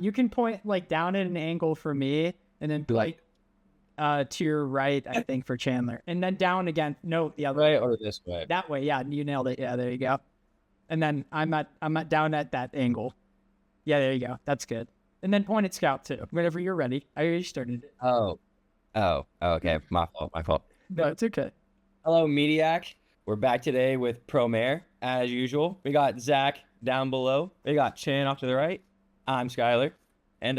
You can point like down at an angle for me, and then point to your right, I think, for Chandler, and then down again. No, the other way or this way. That way, yeah, you nailed it. Yeah, there you go. And then I'm at down at that angle. Yeah, there you go. That's good. And then point at Scout too. Whenever you're ready. I already started it. Oh, okay. My fault. No, it's okay. Hello, Mediak. We're back today with Promare, as usual. We got Zach down below. We got Chan off to the right. I'm Skylar. And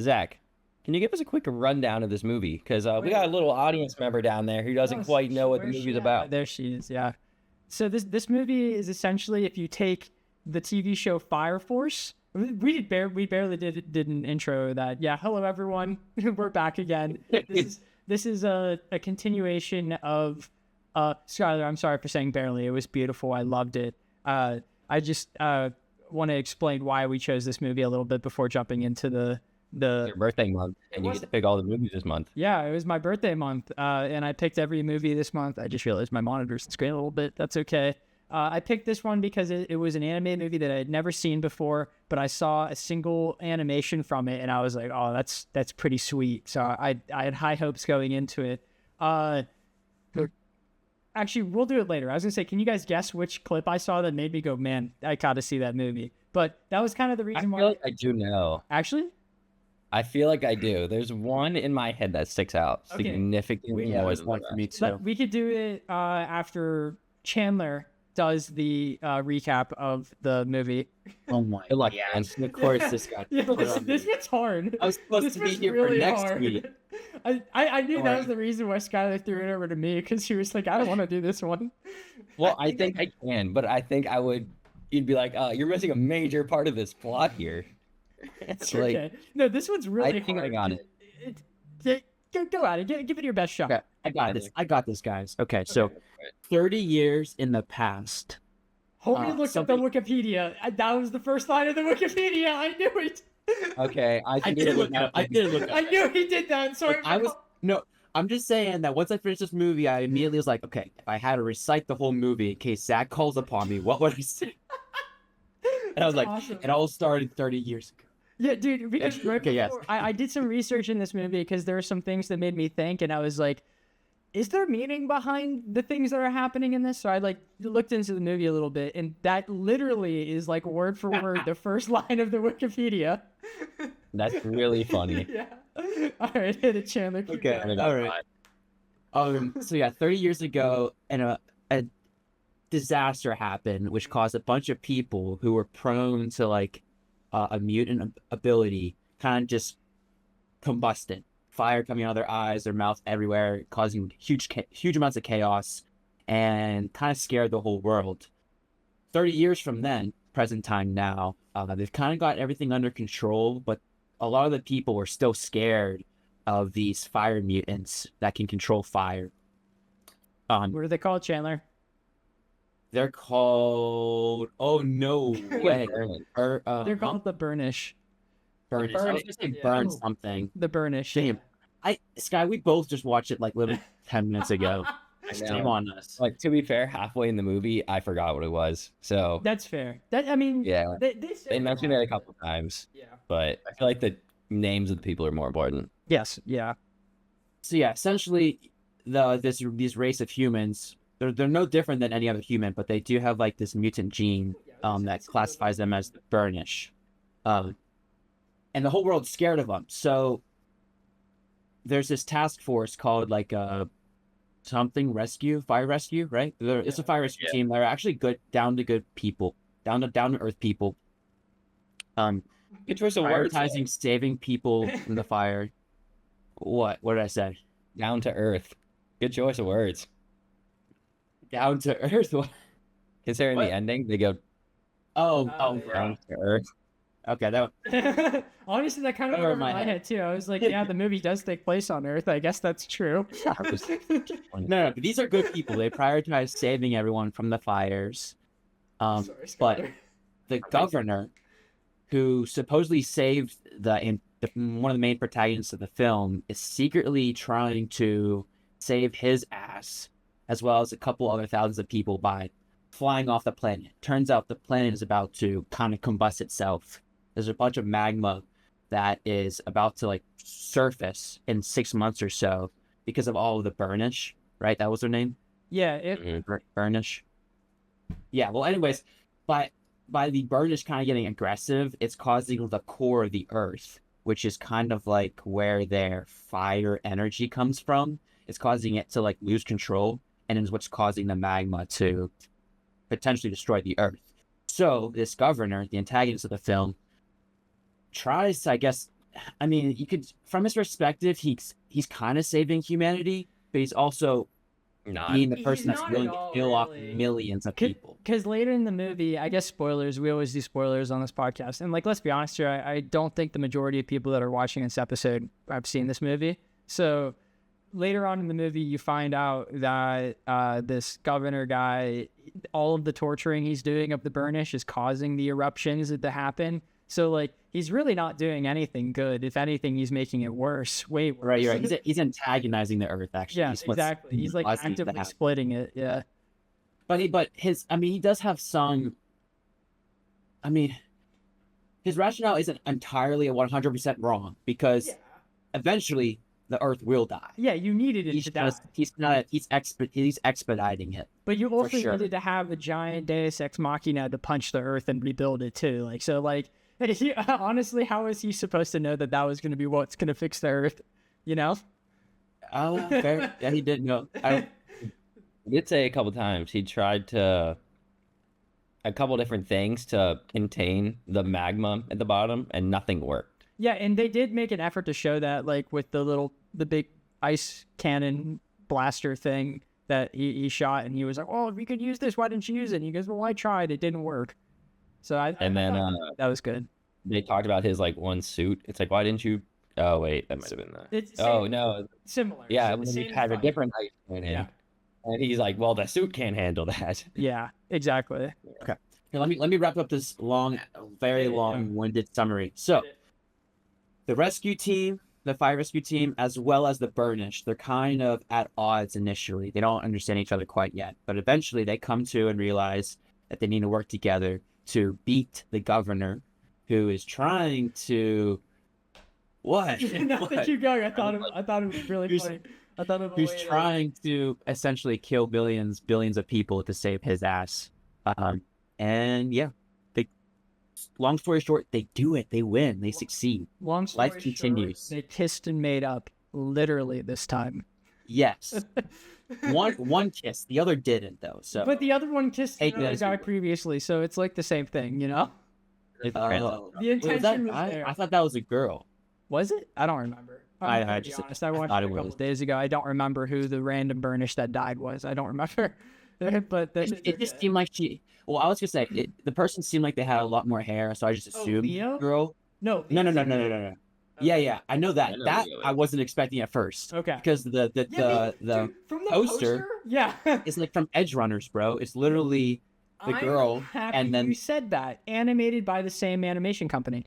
Zach, can you give us a quick rundown of this movie? Because we got a little audience member down there who doesn't quite know what the movie's about. There she is, yeah. So this movie is essentially, if you take the TV show Fire Force, we barely did an intro that. Yeah, hello everyone, we're back again. This is a continuation of Skylar. I'm sorry for saying barely. It was beautiful. I loved it. I just want to explain why we chose this movie a little bit before jumping into your birthday month, and you get to pick all the movies this month. Yeah, it was my birthday month, and I picked every movie this month. I just realized my monitor's screen a little bit. That's okay. I picked this one because it was an animated movie that I had never seen before, but I saw a single animation from it, and I was like, oh, that's pretty sweet. So I had high hopes going into it. Actually, we'll do it later. I was going to say, can you guys guess which clip I saw that made me go, man, I got to see that movie? But that was kind of the reason why. I feel like I do know. Actually? I feel like I do. There's one in my head that sticks out significantly more than one for me too. But we could do it after Chandler does the recap of the movie. Oh my god! And of course, this guy. This gets hard. I was supposed to be here really for next week. I knew that was the reason why Skylar threw it over to me, because she was like, I don't want to do this one. Well, I think I can, but I think I would. You'd be like, you're missing a major part of this plot here. It's okay. Like, no, this one's really hard. I think I got it. Go at it. Give it your best shot. Okay, I got this, guys. Okay, so 30 years in the past. Homie looked at the Wikipedia. That was the first line of the Wikipedia. I knew it. Okay, I did look up. I knew he did that. Sorry. I'm just saying that once I finished this movie, I immediately was like, okay, if I had to recite the whole movie in case Zach calls upon me, what would I say? And I was like, awesome. It all started 30 years ago. Yeah, dude, because I did some research in this movie because there are some things that made me think, and I was like, is there meaning behind the things that are happening in this? So I looked into the movie a little bit, and that literally is like word for word the first line of the Wikipedia. That's really funny. Yeah. All right, hit it, Chandler. Okay, all right. So yeah, 30 years ago, and a disaster happened, which caused a bunch of people who were prone to like a mutant ability kind of just combusted. Fire coming out of their eyes, their mouth everywhere, causing huge amounts of chaos, and kind of scared the whole world. 30 years from then, present time now, they've kind of got everything under control, but a lot of the people were still scared of these fire mutants that can control fire. What are they called, Chandler? They're called... Oh, no way. They're called the Burnish. Burnish. I was going to say burn something. The Burnish. Damn. Sky, we both just watched it like literally 10 minutes ago. Shame on us. Like, to be fair, halfway in the movie, I forgot what it was. So that's fair. I mean, yeah, they mentioned it a couple of times. Yeah, but I feel like the names of the people are more important. Yes. Yeah. So yeah, essentially, these race of humans, they're no different than any other human, but they do have like this mutant gene that classifies them as the Burnish, and the whole world's scared of them. So there's this task force called like something rescue, fire rescue, right? It's a fire rescue team. They're actually down to earth people. Good choice of words. Prioritizing saving people from the fire. What did I say? Down to earth. Good choice of words. Down to earth. Considering the ending, they go. Down to earth. Okay, that. Honestly, that kind of went over my head too. I was like, yeah, the movie does take place on Earth. I guess that's true. No, but these are good people. They prioritize saving everyone from the fires. But the governor, who supposedly saved one of the main protagonists of the film, is secretly trying to save his ass, as well as a couple other thousands of people, by flying off the planet. Turns out the planet is about to kind of combust itself. there's a bunch of magma that is about to like surface in 6 months or so because of all of the burnish, right? That was their name? Yeah, Burnish. Yeah, well, anyways, by the burnish kind of getting aggressive, it's causing the core of the earth, which is kind of like where their fire energy comes from. It's causing it to like lose control, and is what's causing the magma to potentially destroy the earth. So this governor, the antagonist of the film, tries to, I guess, I mean, you could, from his perspective, he's kind of saving humanity, but he's also Not. being the He's person that's not willing at to all, kill off really. millions of people. Because later in the movie, I guess spoilers, we always do spoilers on this podcast. And like, let's be honest here, I don't think the majority of people that are watching this episode have seen this movie. So later on in the movie, you find out that this governor guy, all of the torturing he's doing of the burnish is causing the eruptions to happen. So like, he's really not doing anything good. If anything, he's making it worse, way worse. Right, you're right. He's antagonizing the earth, actually. Yeah, He's what's exactly. He's like causing it to actively happen. splitting it. Yeah. But he does have some. I mean, his rationale isn't entirely 100% wrong because eventually the Earth will die. Yeah, you needed it He's to die. he's expediting it. But you also sure. needed to have a giant Deus Ex Machina to punch the Earth and rebuild it too. Like, so like, honestly, how is he supposed to know that that was going to be what's going to fix the Earth? You know? Oh, fair. Yeah, he didn't know. He did say a couple times he tried to a couple different things to contain the magma at the bottom, and nothing worked. Yeah, and they did make an effort to show that, like with the big ice cannon blaster thing that he shot, and he was like, "Oh, if you could use this, why didn't you use it?" And he goes, "Well, I tried, it didn't work." So And then that was good. they talked about his like one suit. It's like, why didn't you? Oh wait, that might have been that. It's Oh same- no, similar. yeah, Same when he fight. had a different ice cannon. Yeah. And he's like, well, the suit can't handle that. Yeah, exactly. Here, let me wrap up this very long-winded summary. So, the rescue team, the fire rescue team, as well as the burnish, they're kind of at odds initially. They don't understand each other quite yet, but eventually they come to and realize that they need to work together to beat the governor, who is trying to. What? Now What? that you go, I thought it was really Who's- funny. I thought it was Who's trying to essentially kill billions of people to save his ass. And yeah, long story short, they do it. They win. They succeed. Long story Life continues. Short, they kissed and made up literally this time. Yes. One kiss, the other didn't though. So, But the other one kissed the Take that other as guy you will. previously, so it's like the same thing, you know? The was intention was that, there. I thought that was a girl. Was it? I don't remember. I I'm gonna be just- honest. I watched thought it it a couple was. of days ago. I don't remember who the random burnish that died was. I don't remember. But It just seemed like she. Well, I was gonna say the person seemed like they had a lot more hair, so I just assumed Leo? girl. no. No. Yeah, I know that. I know That Leo. I wasn't expecting at first Okay. because the Dude, from the poster- Yeah. it's like from Edge Runners, bro. It's literally the girl, I'm happy and then you said that. Animated by the same animation company.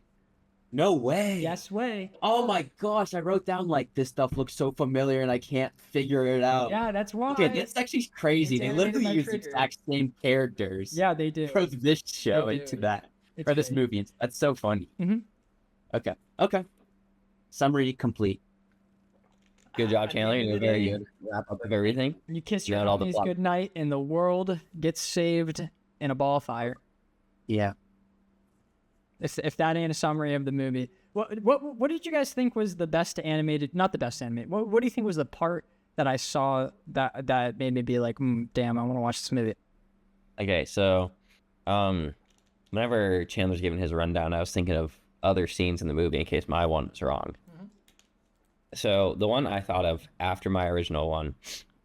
no way. Yes way. Oh my gosh, I wrote down like this stuff looks so familiar and I can't figure it out. Yeah, that's why. Okay, that's actually crazy. It's They animated literally by use the Trigger. exact same characters. Yeah, they do. For this show They into do. that It's for this great. movie. That's so funny. Mhm. Okay. Summary complete. Good job, Chandler. You did very good. Wrap up of everything. You kiss You your got all the homies plot. good night, and the world gets saved in a ball of fire. Yeah. If that ain't a summary of the movie, what did you guys think was the best animated? Not the best animated. What do you think was the part that I saw that made me be like, damn, I want to watch this movie? Okay, so, whenever Chandler's giving his rundown, I was thinking of other scenes in the movie in case my one was wrong. So the one I thought of after my original one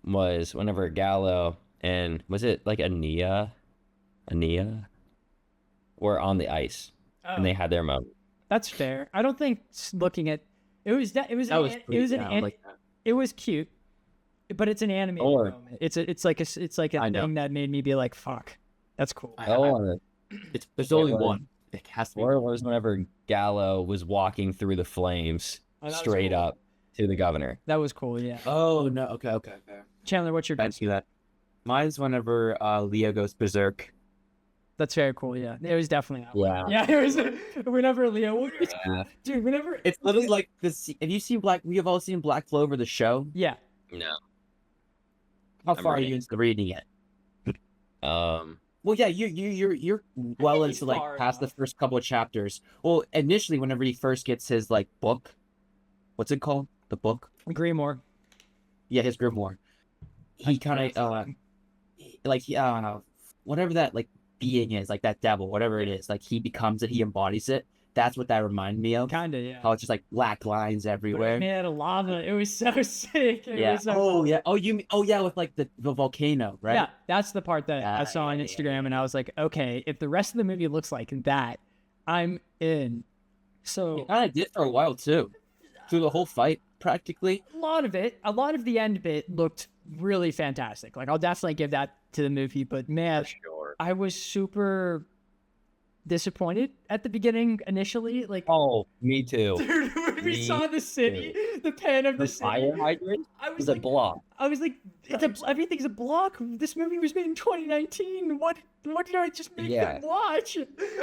was whenever Gallo and was it like Ania were on the ice and they had their moment. That's fair. I don't think looking at it was That was it was cute, but it's an animated Or- moment. It's like a I know. thing that made me be like, fuck, that's cool. There's only was- one. It has to be. Or it was whenever Gallo was walking through the flames Oh, that was straight cool. up to the governor. That was cool. Yeah. Oh no. Okay. Chandler, what's your I guess? see that. Mine's whenever Leo goes berserk That's very cool. Yeah, it was definitely that Yeah. way. Yeah, it was. Whenever Leo, Yeah. dude, whenever It's literally like this. Have you seen we have all seen Black Clover, the show? yeah, No. How I'm far are ready. you into reading it? Um, Well, yeah, you're well he's into like far past the enough. first couple of chapters. Well, initially, whenever he first gets his like book, what's it called? The book? Grimoire. Yeah, his grimoire. He kind of like whatever that like being is, like that devil, whatever it is, like he becomes it, he embodies it. That's what that reminded me of. Kinda, yeah. How it's just like black lines But it everywhere. made out of lava. It was so sick. It Yeah. was so Oh yeah. Oh yeah, with like the volcano, right? Yeah, that's the part that I Yeah, saw on yeah, Instagram, and I was like, okay, if the rest of the movie looks like that, I'm in. So It kind of did for a while too, through the whole fight practically. a lot of the end bit looked really fantastic. Like I'll definitely give that to the movie, but man, sure. I was super disappointed at the beginning initially. Like, Oh, me too. dude, when we Me saw the city, the pan of the The city, fire hydrant I was is a like, block. I was like, everything's a block. This movie was made in 2019. What did I just make Yeah. them watch?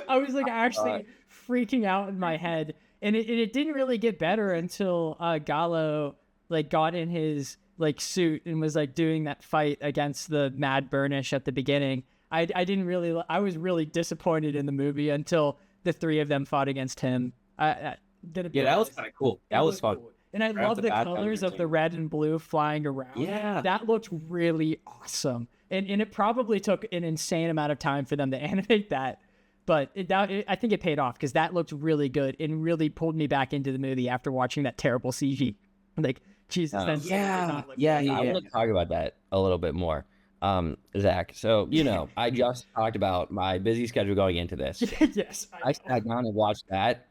I was like actually freaking out in my head, and it didn't really get better until Gallo like got in his like suit and was like doing that fight against the Mad Burnish at the beginning. I didn't really. I was really disappointed in the movie until the three of them fought against him. Yeah, that was kind of cool. That was fun. Cool. And I Right off love the the bat, colors that was of the red and blue flying around. Yeah. That looked really awesome. And it probably took an insane amount of time for them to animate that. But I think it paid off because that looked really good and really pulled me back into the movie after watching that terrible CG. Like, Jesus. Oh. that did not look Yeah, good. I want to talk about that a little bit more. Zach, so, I just talked about my busy schedule going into this. Yes. I sat down and watched that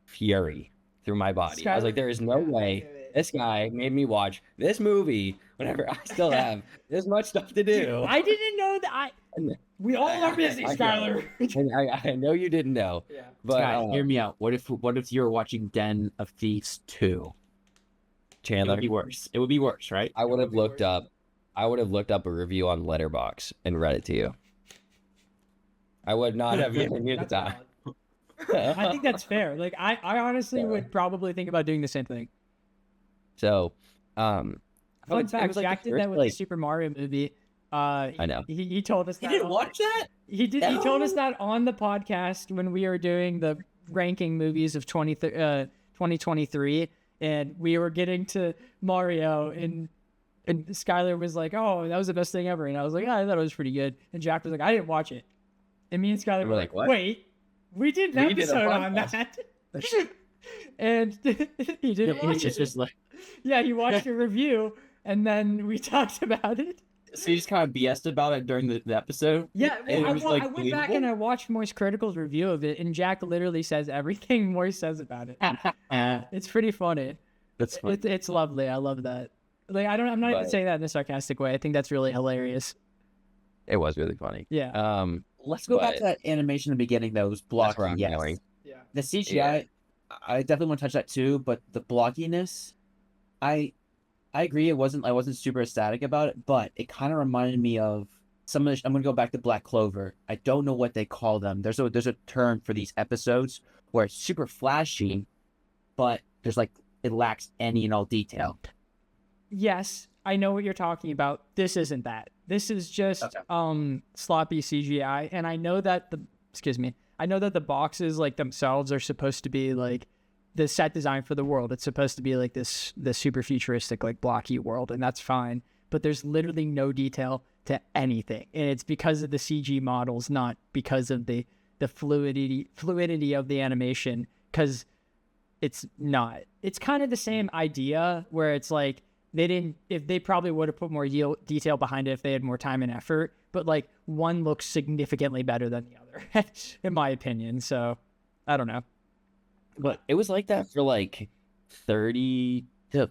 fury through my body. I was like, there is no way this guy made me watch this movie whenever I still have this much stuff to do. I didn't know that. We all are busy, I know. Skylar. And I know you didn't know, Yeah. but Sky, hear me out. What if you were watching Den of Thieves 2? It Chandler, would be worse. It would be worse, right? I would have looked up a review on Letterboxd and read it to you. I would not have given you the That's time. valid. I think that's fair. Like, I honestly would probably think about doing the same thing. So, Fun fact, Jack did that with the Super Mario movie. I know. He told us that. You didn't watch that? He did. He told us that on the podcast when we were doing the ranking movies of 2023, and we were getting to Mario, and Skylar was like, "Oh, that was the best thing ever," and I was like, "Yeah, I thought it was pretty good," and Jack was like, "I didn't watch it," and me and Skylar were like, like, "What? "Wait, we did an We did a episode on podcast." that," and he didn't watch It's it. just like, Yeah, he watched a review, and then we talked about it. so you just kind of BS'd about it during the episode? Yeah, And it I, was, I like, went back believable? and I watched Moist Critical's review of it, and Jack literally says everything Moist says about it. It's pretty funny. That's funny. It's lovely. I love that. Like I'm not even But- saying that in a sarcastic way. I think that's really hilarious. It was really funny. Yeah. Let's go back but- to that animation in the beginning that was That's where blocky. I'm Yes. going. Yeah. The CGI, I definitely want to touch that too, but the blockiness, I agree. I wasn't super ecstatic about it, but it kind of reminded me of some of the, I'm gonna go back to Black Clover. I don't know what they call them. There's a term for these episodes where it's super flashy, but there's like it lacks any and all detail. Yes, I know what you're talking about. This isn't that. This is just Okay. sloppy CGI, and I know that the boxes like themselves are supposed to be like the set design for the world. It's supposed to be like this super futuristic like blocky world, and that's fine. But there's literally no detail to anything, and it's because of the CG models, not because of the fluidity of the animation. Because it's not. It's kind of the same idea where it's like they probably would have put more detail behind it if they had more time and effort, but like one looks significantly better than the other in my opinion. So I don't know. But it was like that for like 30 to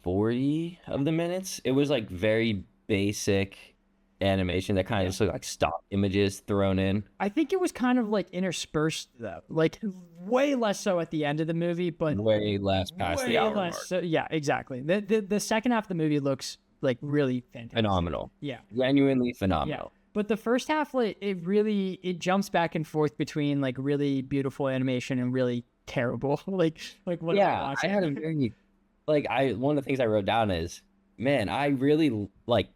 40 of the minutes. It was like very basic animation that kind of just looked like stock images thrown in. I think it was kind of like interspersed though, like way less so at the end of the movie, but Way less past the way hour less mark. so, yeah, exactly. The second half of the movie looks like really fantastic. Phenomenal. Yeah. Genuinely phenomenal. But the first half, like, it jumps back and forth between like really beautiful animation and really terrible. like what am I Yeah, I watching? had a very one of the things I wrote down is, man, I really like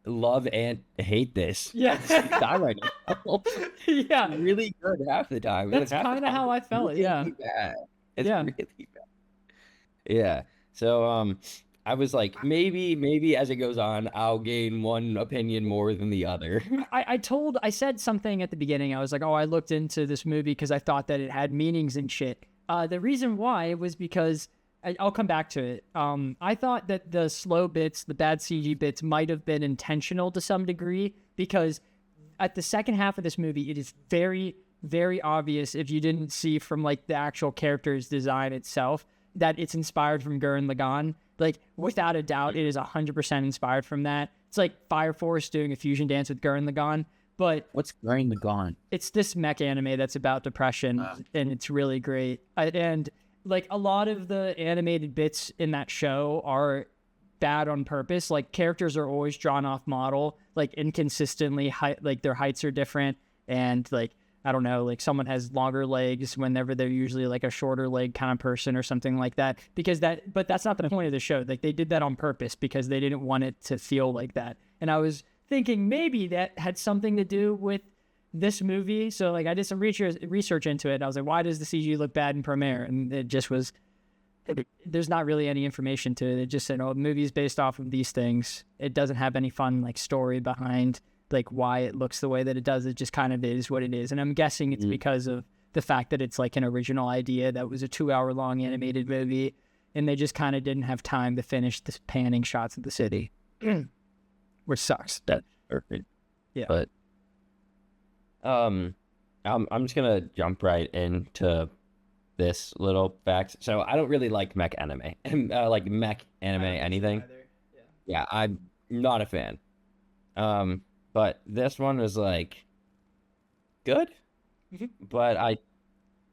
love and hate this Yeah. at the same time right now. Yeah, It's really good half the time. and that's half the kind of time how I it's felt. really Yeah, bad. It's Yeah. really bad. Yeah. So I was like, maybe as it goes on, I'll gain one opinion more than the other. I said something at the beginning. I was like, oh, I looked into this movie because I thought that it had meanings and shit. The reason why was because I'll come back to it. I thought that the slow bits, the bad CG bits, might have been intentional to some degree because at the second half of this movie, it is very, very obvious if you didn't see from like the actual character's design itself that it's inspired from Gurren Lagann. Like without a doubt, it is 100% inspired from that. It's like Fire Force doing a fusion dance with Gurren Lagann, but What's Gurren Lagann? it's this mech anime that's about depression, and it's really great. And like a lot of the animated bits in that show are bad on purpose. Like characters are always drawn off model, like inconsistently, like their heights are different, and like I don't know, like someone has longer legs whenever they're usually like a shorter leg kind of person or something like that. But that's not the point of the show. Like they did that on purpose because they didn't want it to feel like that. And I was thinking maybe that had something to do with this movie. So like I did some research into it. And I was like, why does the CG look bad in Promare? And it just was, there's not really any information to it. It just said, oh, the movie's based off of these things. It doesn't have any fun like story behind like why it looks the way that it does. It just kind of is what it is. And I'm guessing it's because of the fact that it's like an original idea that was a 2-hour long animated movie. And they just kind of didn't have time to finish the panning shots of the city. Which sucks. That's perfect. Yeah. But I'm just gonna jump right into this little fact. So I don't really like mech anime, like mech anime anything. Yeah, I'm not a fan. But this one was like good, but I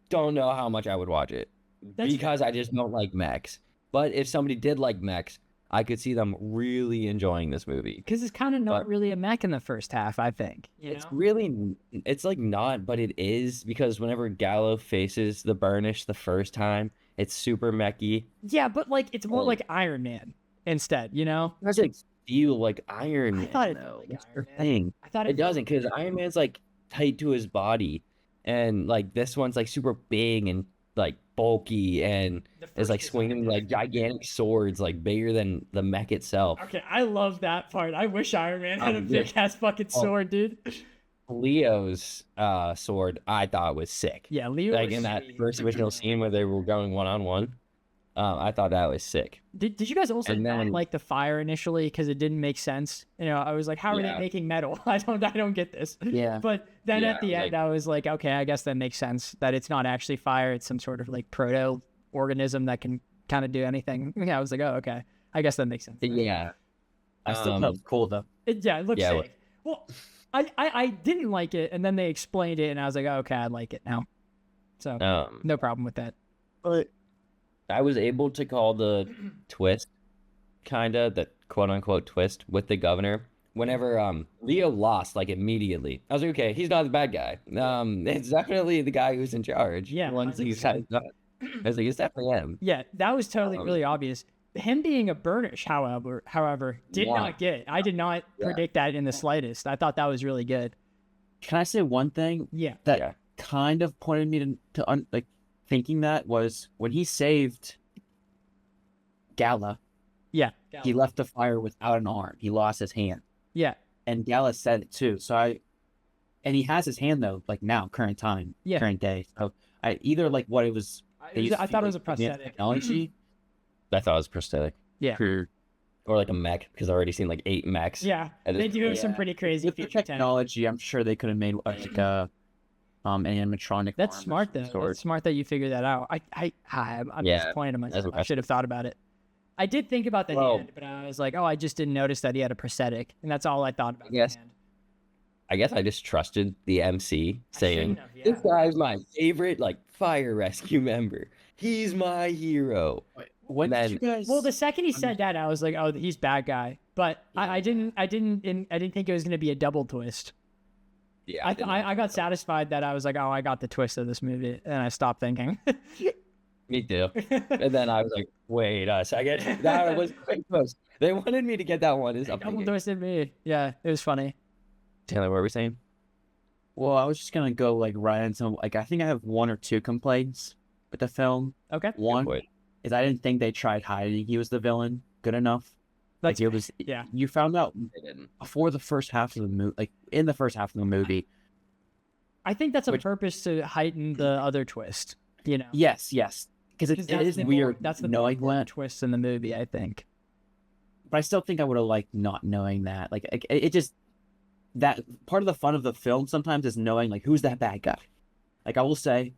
don't know how much I would watch it because I just don't like mechs. But if somebody did like mechs, I could see them really enjoying this movie. Because it's kind of not really a mech in the first half, I think. It's really, it's like not, but it is because whenever Gallo faces the Burnish the first time, it's super mechy. Yeah, but like it's more like Iron Man instead, you know? It doesn't feel like Iron Man. I thought it though. like That's Iron the Man. thing. I thought It doesn't because Iron Man's like tight to his body, and like this one's like super big and like bulky and is like swinging like gigantic swords like bigger than the mech itself. Okay, I love that part. I wish Iron Man had a big ass fucking sword, dude. Leo's sword I thought was sick. Yeah, Leo. Like in that first original scene where they were going one-on-one. I thought that was sick. Did you guys also not like the fire initially because it didn't make sense? You know, I was like, how are they making metal? I don't get this. Yeah. But then at the end, I was like, okay, I guess that makes sense that it's not actually fire. It's some sort of like proto organism that can kind of do anything. Yeah, I was like, oh, okay, I guess that makes sense. Yeah. I still thought it was cool though. It looks sick. Well, I didn't like it, and then they explained it, and I was like, oh, okay, I like it now. So no problem with that. But I was able to call the twist, the quote unquote twist with the governor. Whenever Leo lost, like immediately, I was like, okay, he's not the bad guy. It's definitely the guy who's in charge. Yeah, the ones he's I was like, it's definitely him. Yeah, that was totally really obvious. Him being a Burnish, however, did not get. I did not predict that in the slightest. I thought that was really good. Can I say one thing? Yeah. That kind of pointed me to like thinking that was when he saved Gala. Yeah. He left the fire without an arm. He lost his hand. Yeah. And Gala said it too. So and he has his hand though, like now, current time, current day. So I either like what it was. I thought it was a prosthetic technology. I thought it was prosthetic. Yeah. Or like a mech, because I've already seen like 8 mechs. Yeah. They do have some pretty crazy with the technology. I'm sure they could have made like an animatronic. That's smart though. It's smart that you figured that out. I'm disappointed in myself. I should have thought about it. I did think about the hand, but I was like, oh, I just didn't notice that he had a prosthetic, and that's all I thought about. Yes. I guess I just trusted the MC saying, this guy's my favorite like fire rescue member. He's my hero. When then- did you guys? Well, the second he said that, I was like, oh, he's bad guy. But I didn't think it was gonna be a double twist. Yeah, I got satisfied that I was like, oh, I got the twist of this movie, and I stopped thinking. me too. And then I was like, wait a second. That was quite close. They wanted me to get that one. Is up Double thinking. twisted me. Yeah, it was funny. Taylor, what were we saying? Well, I was just gonna go like right into like I think I have one or two complaints with the film. Okay. One point. is I didn't think they tried hiding he was the villain good enough. Like That's it was. yeah. You found out They didn't. before the first half of the movie, like in the first half of the movie. I think that's a Which- purpose to heighten the other twist. You know. Yes, because it 'Cause it that's is the weird. That's the knowing more that, twist in the movie. I think. but I still think I would have liked not knowing that. Like it just that part of the fun of the film sometimes is knowing like who's that bad guy. Like I will say,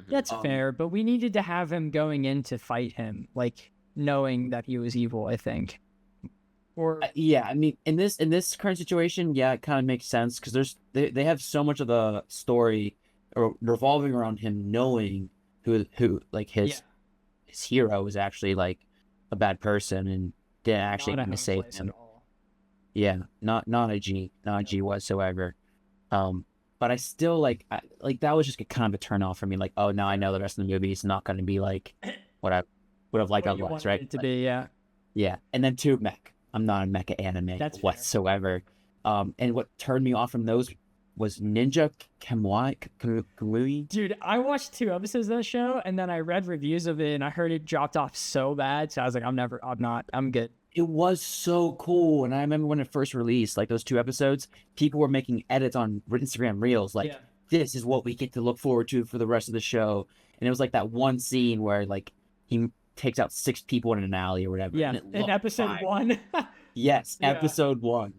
That's fair, but we needed to have him going in to fight him, like knowing that he was evil. I think. Or yeah, I mean, in this current situation, yeah, it kind of makes sense because they have so much of the story revolving around him knowing who like his hero is actually like a bad person and didn't actually not a want to home save place him. at all. Yeah, not a G whatsoever. But I still like that was just a kind of a turn off for me. Like, oh, now I know the rest of the movie is not going to be like what I would have liked What you otherwise, wanted right? it to be, yeah. Yeah, and then two mech. I'm not a mecha anime That's fair. whatsoever. And what turned me off from those was Ninja Kamui. Dude, I watched 2 episodes of that show, and then I read reviews of it, and I heard it dropped off so bad. So I was like, I'm good. It was so cool, and I remember when it first released, like those 2 episodes, people were making edits on Instagram Reels, like this is what we get to look forward to for the rest of the show. And it was like that one scene where like he takes out 6 people in an alley or whatever. Yeah, and it in looked episode fire. 1. Yes, Yeah. episode 1.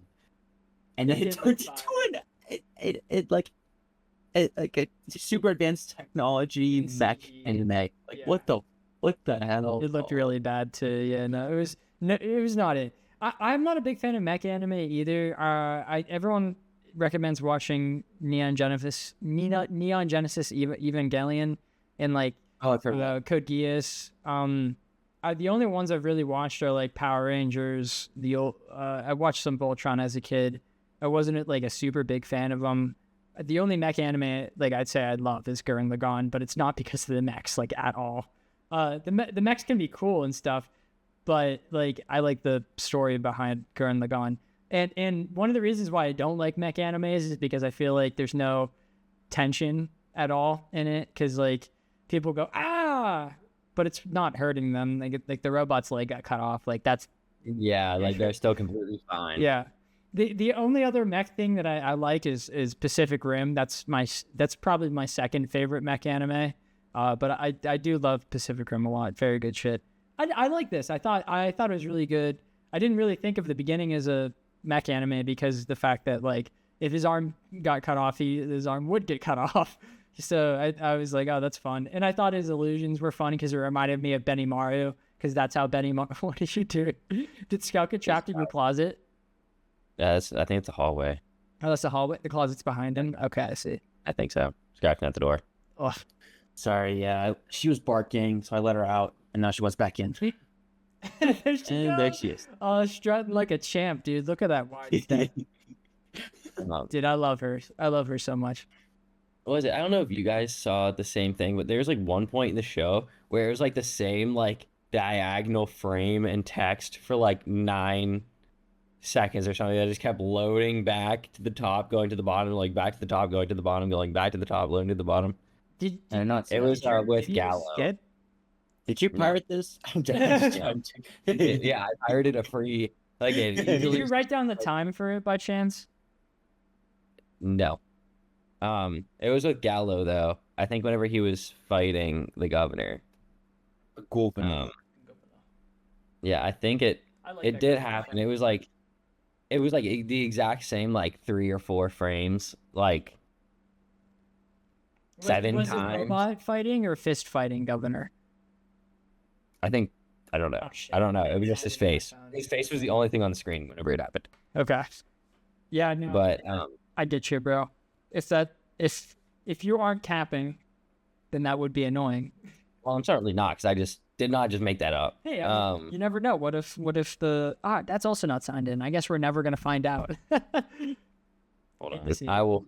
And then It it did turned look into like a super advanced technology mech anime. Like Yeah. what the hell? It looked really bad too. Yeah, no, it was not it. I'm not a big fan of mech anime either. Everyone recommends watching Neon Genesis Evangelion and like Oh, I've heard Code Geass. The only ones I've really watched are like Power Rangers. I watched some Voltron as a kid. I wasn't like a super big fan of them. The only mech anime like I'd say I love is Gurren Lagann, but it's not because of the mechs like at all. The mechs can be cool and stuff, but like I like the story behind Gurren Lagann. And one of the reasons why I don't like mech animes is because I feel like there's no tension at all in it, because like people go but it's not hurting them. Like the robot's leg got cut off. Like that's Yeah, like they're still completely fine. yeah. The only other mech thing that I like is Pacific Rim. That's probably my second favorite mech anime. But I do love Pacific Rim a lot. Very good shit. I like this. I thought it was really good. I didn't really think of the beginning as a mech anime because the fact that like if his arm got cut off, his arm would get cut off. So I was like, oh, that's fun. And I thought his illusions were funny because it reminded me of Benny Maru, because that's how Benny Maru. What did you do? Did Scout get trapped in your closet? Yeah, I think it's a hallway. Oh, that's the hallway. The closet's behind him. Okay, I see. I think so. Scratching at the door. Oh, Sorry, yeah, she was barking, so I let her out, and now she wants back in. there she And there goes. she is. Oh, strutting like a champ, dude. Look at that wide step. Dude, I love her. I love her so much. What was it? I don't know if you guys saw the same thing, but there's like one point in the show where it was like the same like diagonal frame and text for like 9 seconds or something that just kept loading back to the top, going to the bottom, like back to the top, going to the bottom, going back to the top, loading to the bottom. Did And not It was with you Gallo. skip? Did you pirate this? I'm joking. Yeah, I pirated a free like it Did usually you write down the time for it by chance? No. It was with Gallo though. I think whenever he was fighting the governor. Cool. Yeah, I think it did happen. It was like the exact same like 3 or 4 frames, like 7 was times. it robot fighting or fist fighting governor? I think I don't know. Oh, shit. I don't know. It was just his face. His face was the only thing on the screen whenever it happened. Okay. Yeah, no. But I get you, bro. If you aren't capping, then that would be annoying. well, I'm certainly not because I just did not just make that up. Hey, you never know. What if that's also not signed in? I guess we're never gonna find out. Hold on. Let's see. I will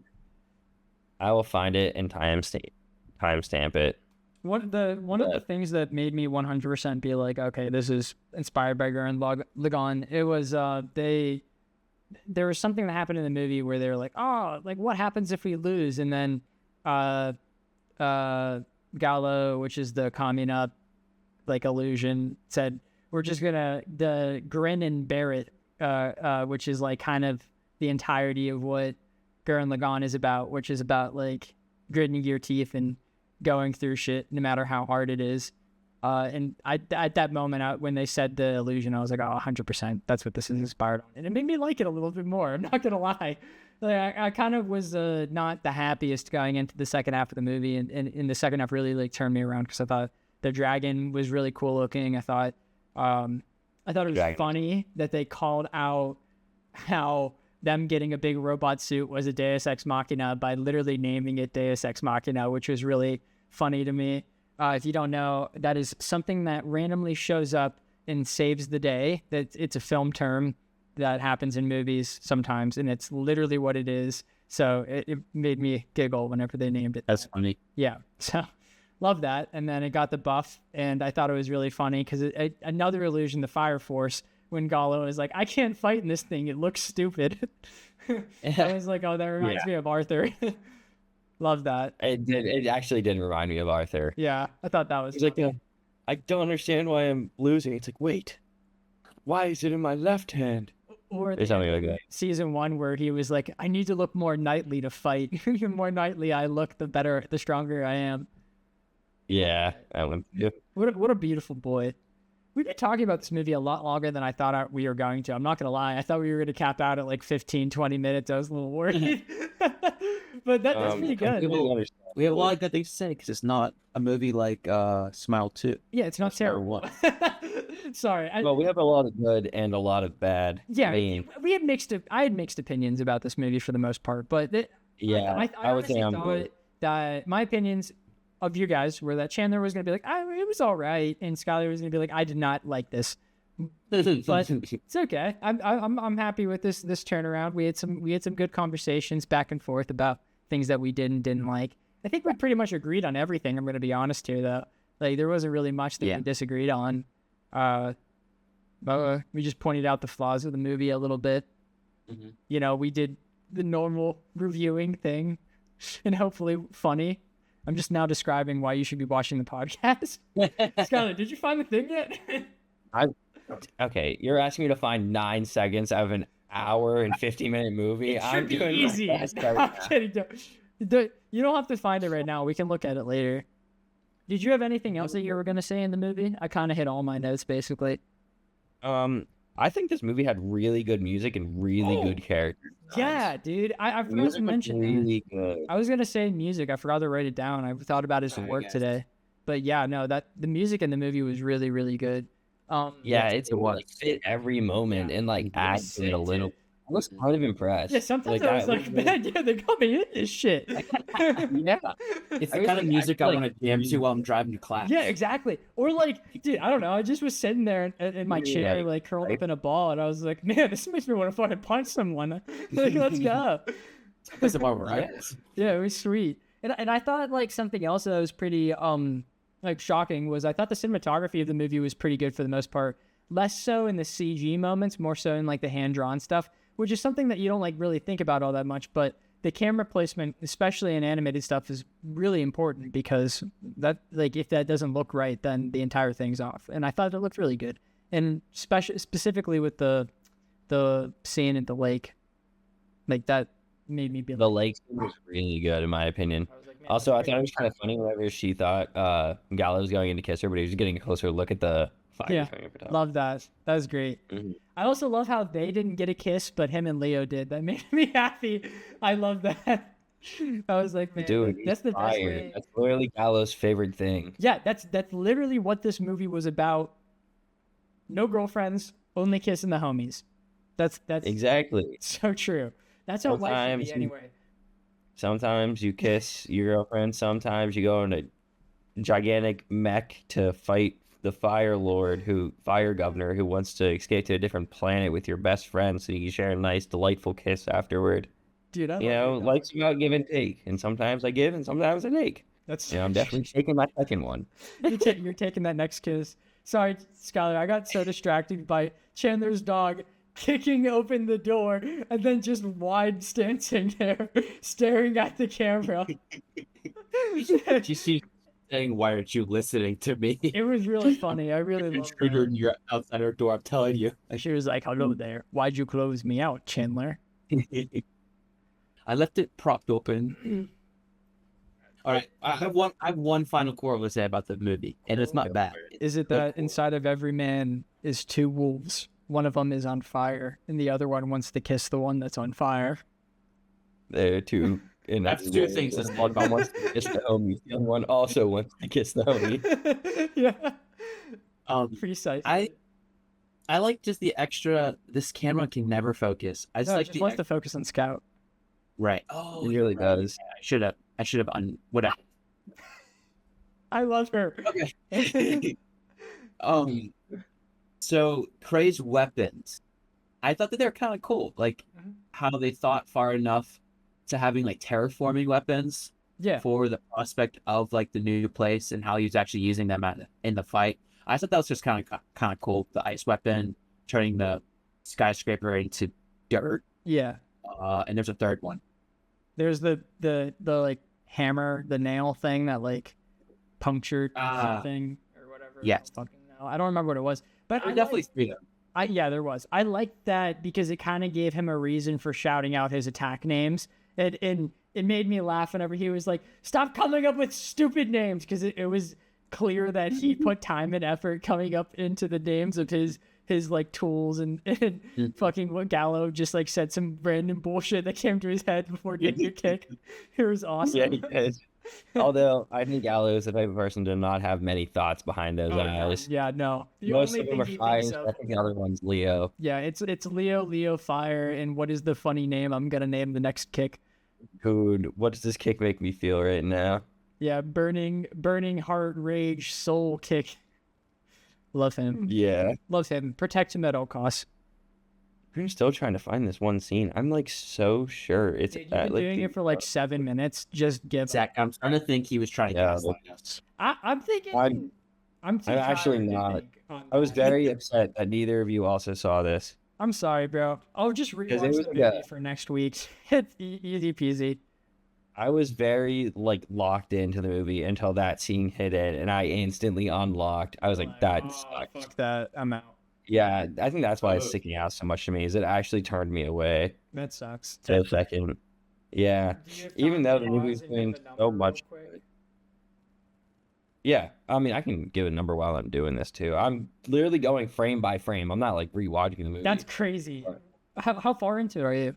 find it and timestamp it. One of the things that made me 100% be like, okay, this is inspired by Gurren Lagann. It was there was something that happened in the movie where they were like, oh, like what happens if we lose? And then Gallo, which is the Kamina like illusion, said we're just gonna grin and bear it, which is like kind of the entirety of what Gurren Lagann is about, which is about like gritting your teeth and going through shit no matter how hard it is. And at that moment when they said the illusion, I was like, oh, 100%, that's what this is inspired on. And it made me like it a little bit more. I'm not gonna lie. Like, I kind of was not the happiest going into the second half of the movie, and in the second half really like turned me around because I thought the dragon was really cool looking. I thought it was funny that they called out how them getting a big robot suit was a Deus Ex Machina by literally naming it Deus Ex Machina, which was really funny to me. If you don't know, that is something that randomly shows up and saves the day. That it's a film term that happens in movies sometimes, and it's literally what it is. So it made me giggle whenever they named it. That's funny. Yeah. So love that. And then it got the buff, and I thought it was really funny because another illusion, the Fire Force, when Gallo is like, I can't fight in this thing. It looks stupid. I was like, oh, that reminds me of Arthur. Love that. It did. It actually did remind me of Arthur. Yeah, I thought that was. He's like, I don't understand why I'm losing. It's like, wait, why is it in my left hand? Or something like that. Season 1 where he was like, I need to look more knightly to fight. The more knightly I look, the stronger I am. Yeah, What a beautiful boy. We've been talking about this movie a lot longer than I thought we were going to. I'm not going to lie. I thought we were going to cap out at like 15, 20 minutes. I was a little worried. But that's pretty good. We have a lot of good things to say because it's not a movie like Smile 2. Yeah, it's not terrible. Sorry. Well, we have a lot of good and a lot of bad. Yeah, we had I had mixed opinions about this movie for the most part. But I would say that my opinions of you guys were that Chandler was going to be like, it was all right, and Skylar was going to be like, I did not like this. But it's okay. I'm happy with this turnaround. We had some good conversations back and forth about things that we did and didn't like. I think we pretty much agreed on everything. I'm going to be honest here, though. Like there wasn't really much that we disagreed on. But we just pointed out the flaws of the movie a little bit. Mm-hmm. You know, we did the normal reviewing thing, and hopefully funny. I'm just now describing why you should be watching the podcast. Skylar, did you find the thing yet? Okay, you're asking me to find 9 seconds out of an hour and 50-minute movie. I'm doing easy. I'm kidding. You don't have to find it right now. We can look at it later. Did you have anything else that you were going to say in the movie? I kind of hit all my notes, basically. I think this movie had really good music and really good characters. Yeah, dude. I forgot to mention really good. I was going to say music. I forgot to write it down. I thought about his work today. But yeah, no, the music in the movie was really, really good. It fit every moment and like added it a little. I was kind of impressed. Yeah, sometimes I was like, man, they got me in this shit. Yeah. It's the kind of music I want to jam to while I'm driving to class. Yeah, exactly. Or like, dude, I don't know. I just was sitting there in my chair, like curled up in a ball, and I was like, man, this makes me want to fucking punch someone. Like, let's go. That's about right. Yeah, it was sweet. And I thought like something else that was pretty like shocking was I thought the cinematography of the movie was pretty good for the most part. Less so in the CG moments, more so in like the hand-drawn stuff, which is something that you don't like really think about all that much. But the camera placement, especially in animated stuff, is really important because that like if that doesn't look right, then the entire thing's off. And I thought it looked really good, and specifically with the scene at the lake, like that made me be like, the lake scene was really good in my opinion. Also, I thought it was kind of funny whenever she thought Gallo was going in to kiss her, but he was getting a closer look at the fire. Yeah, love that. That was great. Mm-hmm. I also love how they didn't get a kiss, but him and Leo did. That made me happy. I love that. I was like, man, dude, that's the best way. That's literally Gallo's favorite thing. Yeah, that's literally what this movie was about. No girlfriends, only kissing the homies. That's exactly so true. That's how life should be anyway. Sometimes you kiss your girlfriend. Sometimes you go in a gigantic mech to fight the fire governor who wants to escape to a different planet with your best friend so you can share a nice, delightful kiss afterward. Dude, I You know, love life's about give and take, and sometimes I give and sometimes I take. That's I'm definitely taking my second one. you're taking that next kiss. Sorry, Skylar, I got so distracted by Chandler's dog kicking open the door and then just wide stancing there, staring at the camera. She's saying, "Why aren't you listening to me?" It was really funny. I really loved Intruder in that. your outside our door. I'm telling you. She was like, "Hello there. Why'd you close me out, Chandler?" I left it propped open. All right, I have one final quote to say about the movie, and it's not bad. Is it that inside of every man is two wolves? One of them is on fire, and the other one wants to kiss the one that's on fire. They're two. And That's two things that's one wants to kiss the homie. The other one also wants to kiss the homie. Yeah. Precise. I like just the extra. This camera can never focus. I just No, it like just the wants to focus on Scout. right. Oh, it really does. I should have whatever. I love her. Okay. So Prey's weapons, I thought that they were kind of cool. Like Mhm. how they thought far enough to having like terraforming weapons Yeah. for the prospect of like the new place and how he was actually using them in the fight. I thought that was just kind of cool. The ice weapon turning the skyscraper into dirt. Yeah. And there's a third one. There's the like hammer, the nail thing that like punctured something or whatever. Yes. I don't remember what it was, but There I were definitely liked- three of them. yeah, there was. I liked that because it kind of gave him a reason for shouting out his attack names. And it made me laugh whenever he was like, "Stop coming up with stupid names," because it was clear that he put time and effort coming up into the names of his like tools and fucking what Gallo just like said some random bullshit that came to his head before getting a kick. It was awesome. Yeah, he did. Although I think Gallo is the type of person to not have many thoughts behind those eyes. Yeah, no. The Most only of them thing are he fire. thinks of- I think the other one's Leo. Yeah, it's Leo Fire, and what is the funny name I'm gonna name the next kick? Dude, what does this kick make me feel right now? Yeah, burning heart rage soul kick. Love him. Yeah. Love him. Protect him at all costs. I'm still trying to find this one scene. I'm like so sure it's Dude, you've been doing it for like 7 minutes. Just give up. Zach, I'm starting to think he was trying to Yeah, gaslight us. I'm thinking. I'm too I'm actually tired to not. think on I was that. very upset that neither of you also saw this. I'm sorry, bro. I'll just rewatch it the was movie like for next week. It's easy peasy. I was very like locked into the movie until that scene hit in, and I instantly unlocked. I was like, that sucks. Fuck that. I'm out. Yeah, I think that's why it's sticking out so much to me. Is it actually turned me away That sucks. for a second? Yeah, Do you have even time though to the pause movie's and doing give a so number much. real quick? Yeah, I mean, I can give a number while I'm doing this too. I'm literally going frame by frame. I'm not like rewatching the movie. That's crazy. How far into it are you?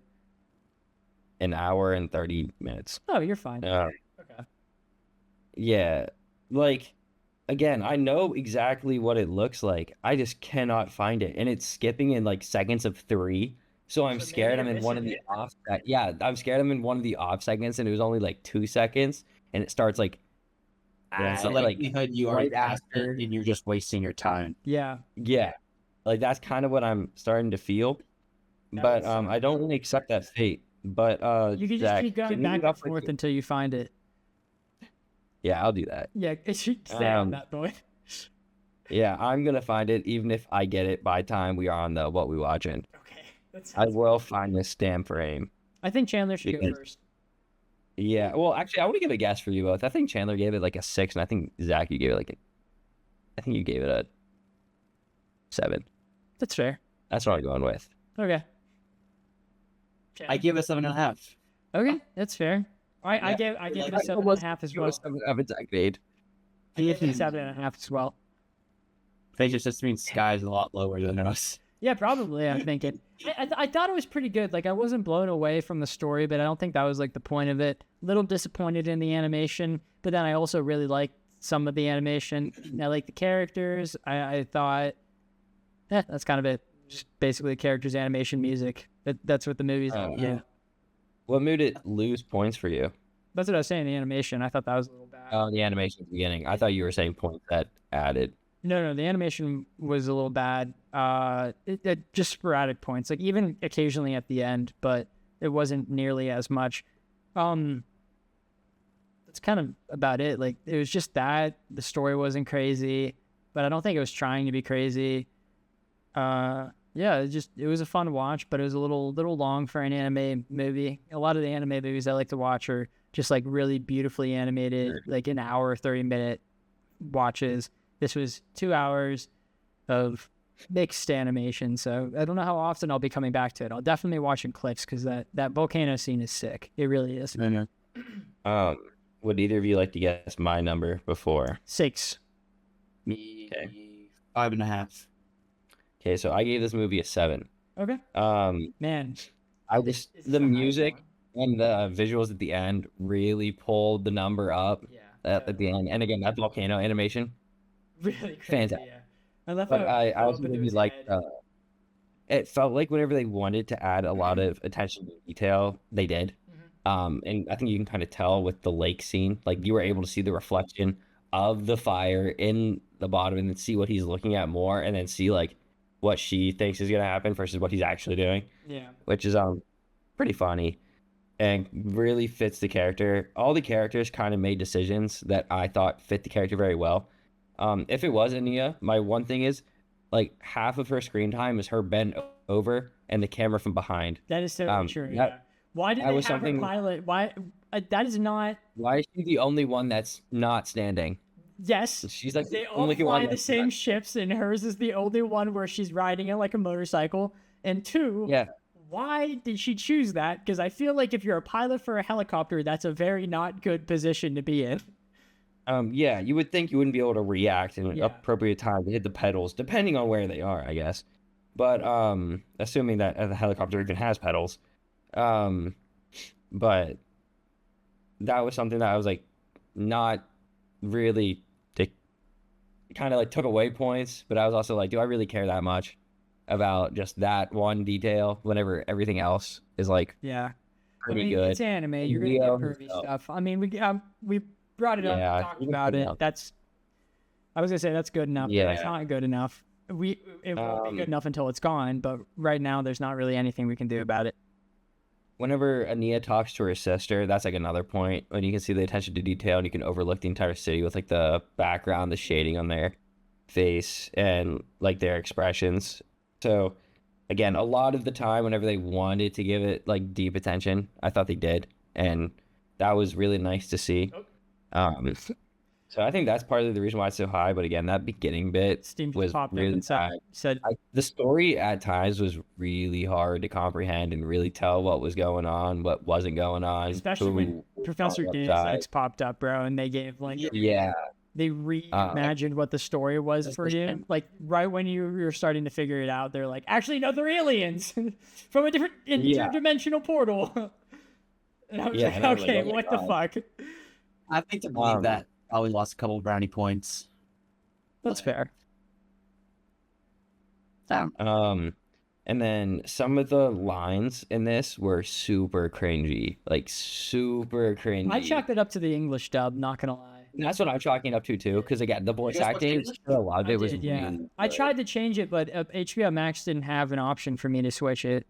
an hour and 30 minutes. Oh, you're fine. Okay. Yeah, like again, I know exactly what it looks like. I just cannot find it, and it's skipping in like seconds of 3. So I'm So maybe scared you're I'm in one of missing the off. Yeah, I'm scared I'm in one of the off seconds, and it was only like 2 seconds, and it starts like. Yeah, so like likelihood you already right passed it and you're just wasting your time. Yeah. yeah, like that's kind of what I'm starting to feel, but would I don't really accept that fate. But You can just Zach, keep going can you back get and off my forth feet? until you find it. Yeah, I'll do that. Yeah, it should stay on Um, that boy. Yeah, I'm gonna find it, even if I get it by time we are on the what we watching. Okay. That's I will find this damn frame. I think Chandler should go because- first. Yeah, well, actually, I want to give a guess for you both. I think Chandler gave it like a 6, and I think Zach, you gave it like a. I think you gave it a 7. That's fair. That's what I'm going with. Okay. I give it 7.5. Okay, that's fair. I Yeah, gave it a I 7.5 as well. 7.5 Zach made. I gave it a 7.5 as well. I think it just means Sky's a lot lower than us. Yeah, probably. I'm thinking. I thought it was pretty good. Like I wasn't blown away from the story, but I don't think that was like the point of it. Little disappointed in the animation, but then I also really liked some of the animation. I like the characters. I thought, that's kind of it. Just basically characters, animation, music. That's what the movie's. Yeah. What made it lose points for you? That's what I was saying. The animation. I thought that was a little bad. Oh, the animation at the beginning. I thought you were saying points that added. No, the animation was a little bad. It just sporadic points, like even occasionally at the end, but it wasn't nearly as much. That's kind of about it. Like it was just that the story wasn't crazy, but I don't think it was trying to be crazy. Yeah, it was a fun watch, but it was a little long for an anime movie. A lot of the anime movies I like to watch are just like really beautifully animated, like an hour, 30-minute watches. This was 2 hours of mixed animation, so I don't know how often I'll be coming back to it. I'll definitely be watching clips because that volcano scene is sick. It really is. I know. Would either of you like to guess my number before? 6. Me, Okay. 5.5. Okay, so I gave this movie a 7. Okay. Man, I just This is the a high music one. and the visuals at the end really pulled the number up Yeah. at the end. And again, that volcano animation. Really crazy. Fantastic. Yeah. I love But how I it fell also up into really his liked. head. It felt like whenever they wanted to add a lot of attention to detail, they did. And I think you can kind of tell with the lake scene, like you were able to see the reflection of the fire in the bottom, and then see what he's looking at more, and then see like what she thinks is gonna happen versus what he's actually doing, Yeah. which is pretty funny and really fits the character. All the characters kind of made decisions that I thought fit the character very well. If it was Ania, my one thing is like half of her screen time is her bent over and the camera from behind. That is so true. that- Yeah. Why did that they was have her something- pilot? Why? That is not. Why is she the only one that's not standing? Yes. She's like They the all only fly one the that's same not- ships, and hers is the only one where she's riding it like a motorcycle. And 2, Yeah. why did she choose that? Because I feel like if you're a pilot for a helicopter, that's a very not good position to be in. Yeah, you would think you wouldn't be able to react in an Yeah. appropriate time to hit the pedals, depending on where they are, I guess. But assuming that the helicopter even has pedals, but that was something that I was like not really kind of like took away points, but I was also like, do I really care that much about just that one detail whenever everything else is like Yeah. pretty good? It's anime. You're gonna Leo get pervy himself. stuff. I mean, we brought it up, Yeah, talked he about was it. good enough. I was gonna say that's good enough. But Yeah. it's not good enough. It won't be good enough until it's gone. But right now, there's not really anything we can do about it. Whenever Ania talks to her sister, that's like another point when you can see the attention to detail and you can overlook the entire city with like the background, the shading on their face and like their expressions. So again, a lot of the time whenever they wanted to give it like deep attention, I thought they did, and that was really nice to see. So I think that's part of the reason why it's so high. But again, that beginning bit Steam just was popped up really and bad. said The story at times was really hard to comprehend and really tell what was going on, what wasn't going on. especially when who was Professor on the Deus upside. Ex popped up, bro, and they gave like Yeah, they reimagined what the story was for you. Like right when you're starting to figure it out, they're like, actually, no, they're aliens from a different Yeah. interdimensional portal. And I was Yeah, like, and I was like, okay, oh my what the God. fuck? I think to believe that probably lost a couple of brownie points. That's fair. and then some of the lines in this were super cringy, like super cringy. I chalked it up to the English dub, not gonna lie. And that's what I'm chalking it up to too, because again, the voice guys watch acting, English? a lot of I it was did, yeah. really I good. tried to change it, but HBO Max didn't have an option for me to switch it.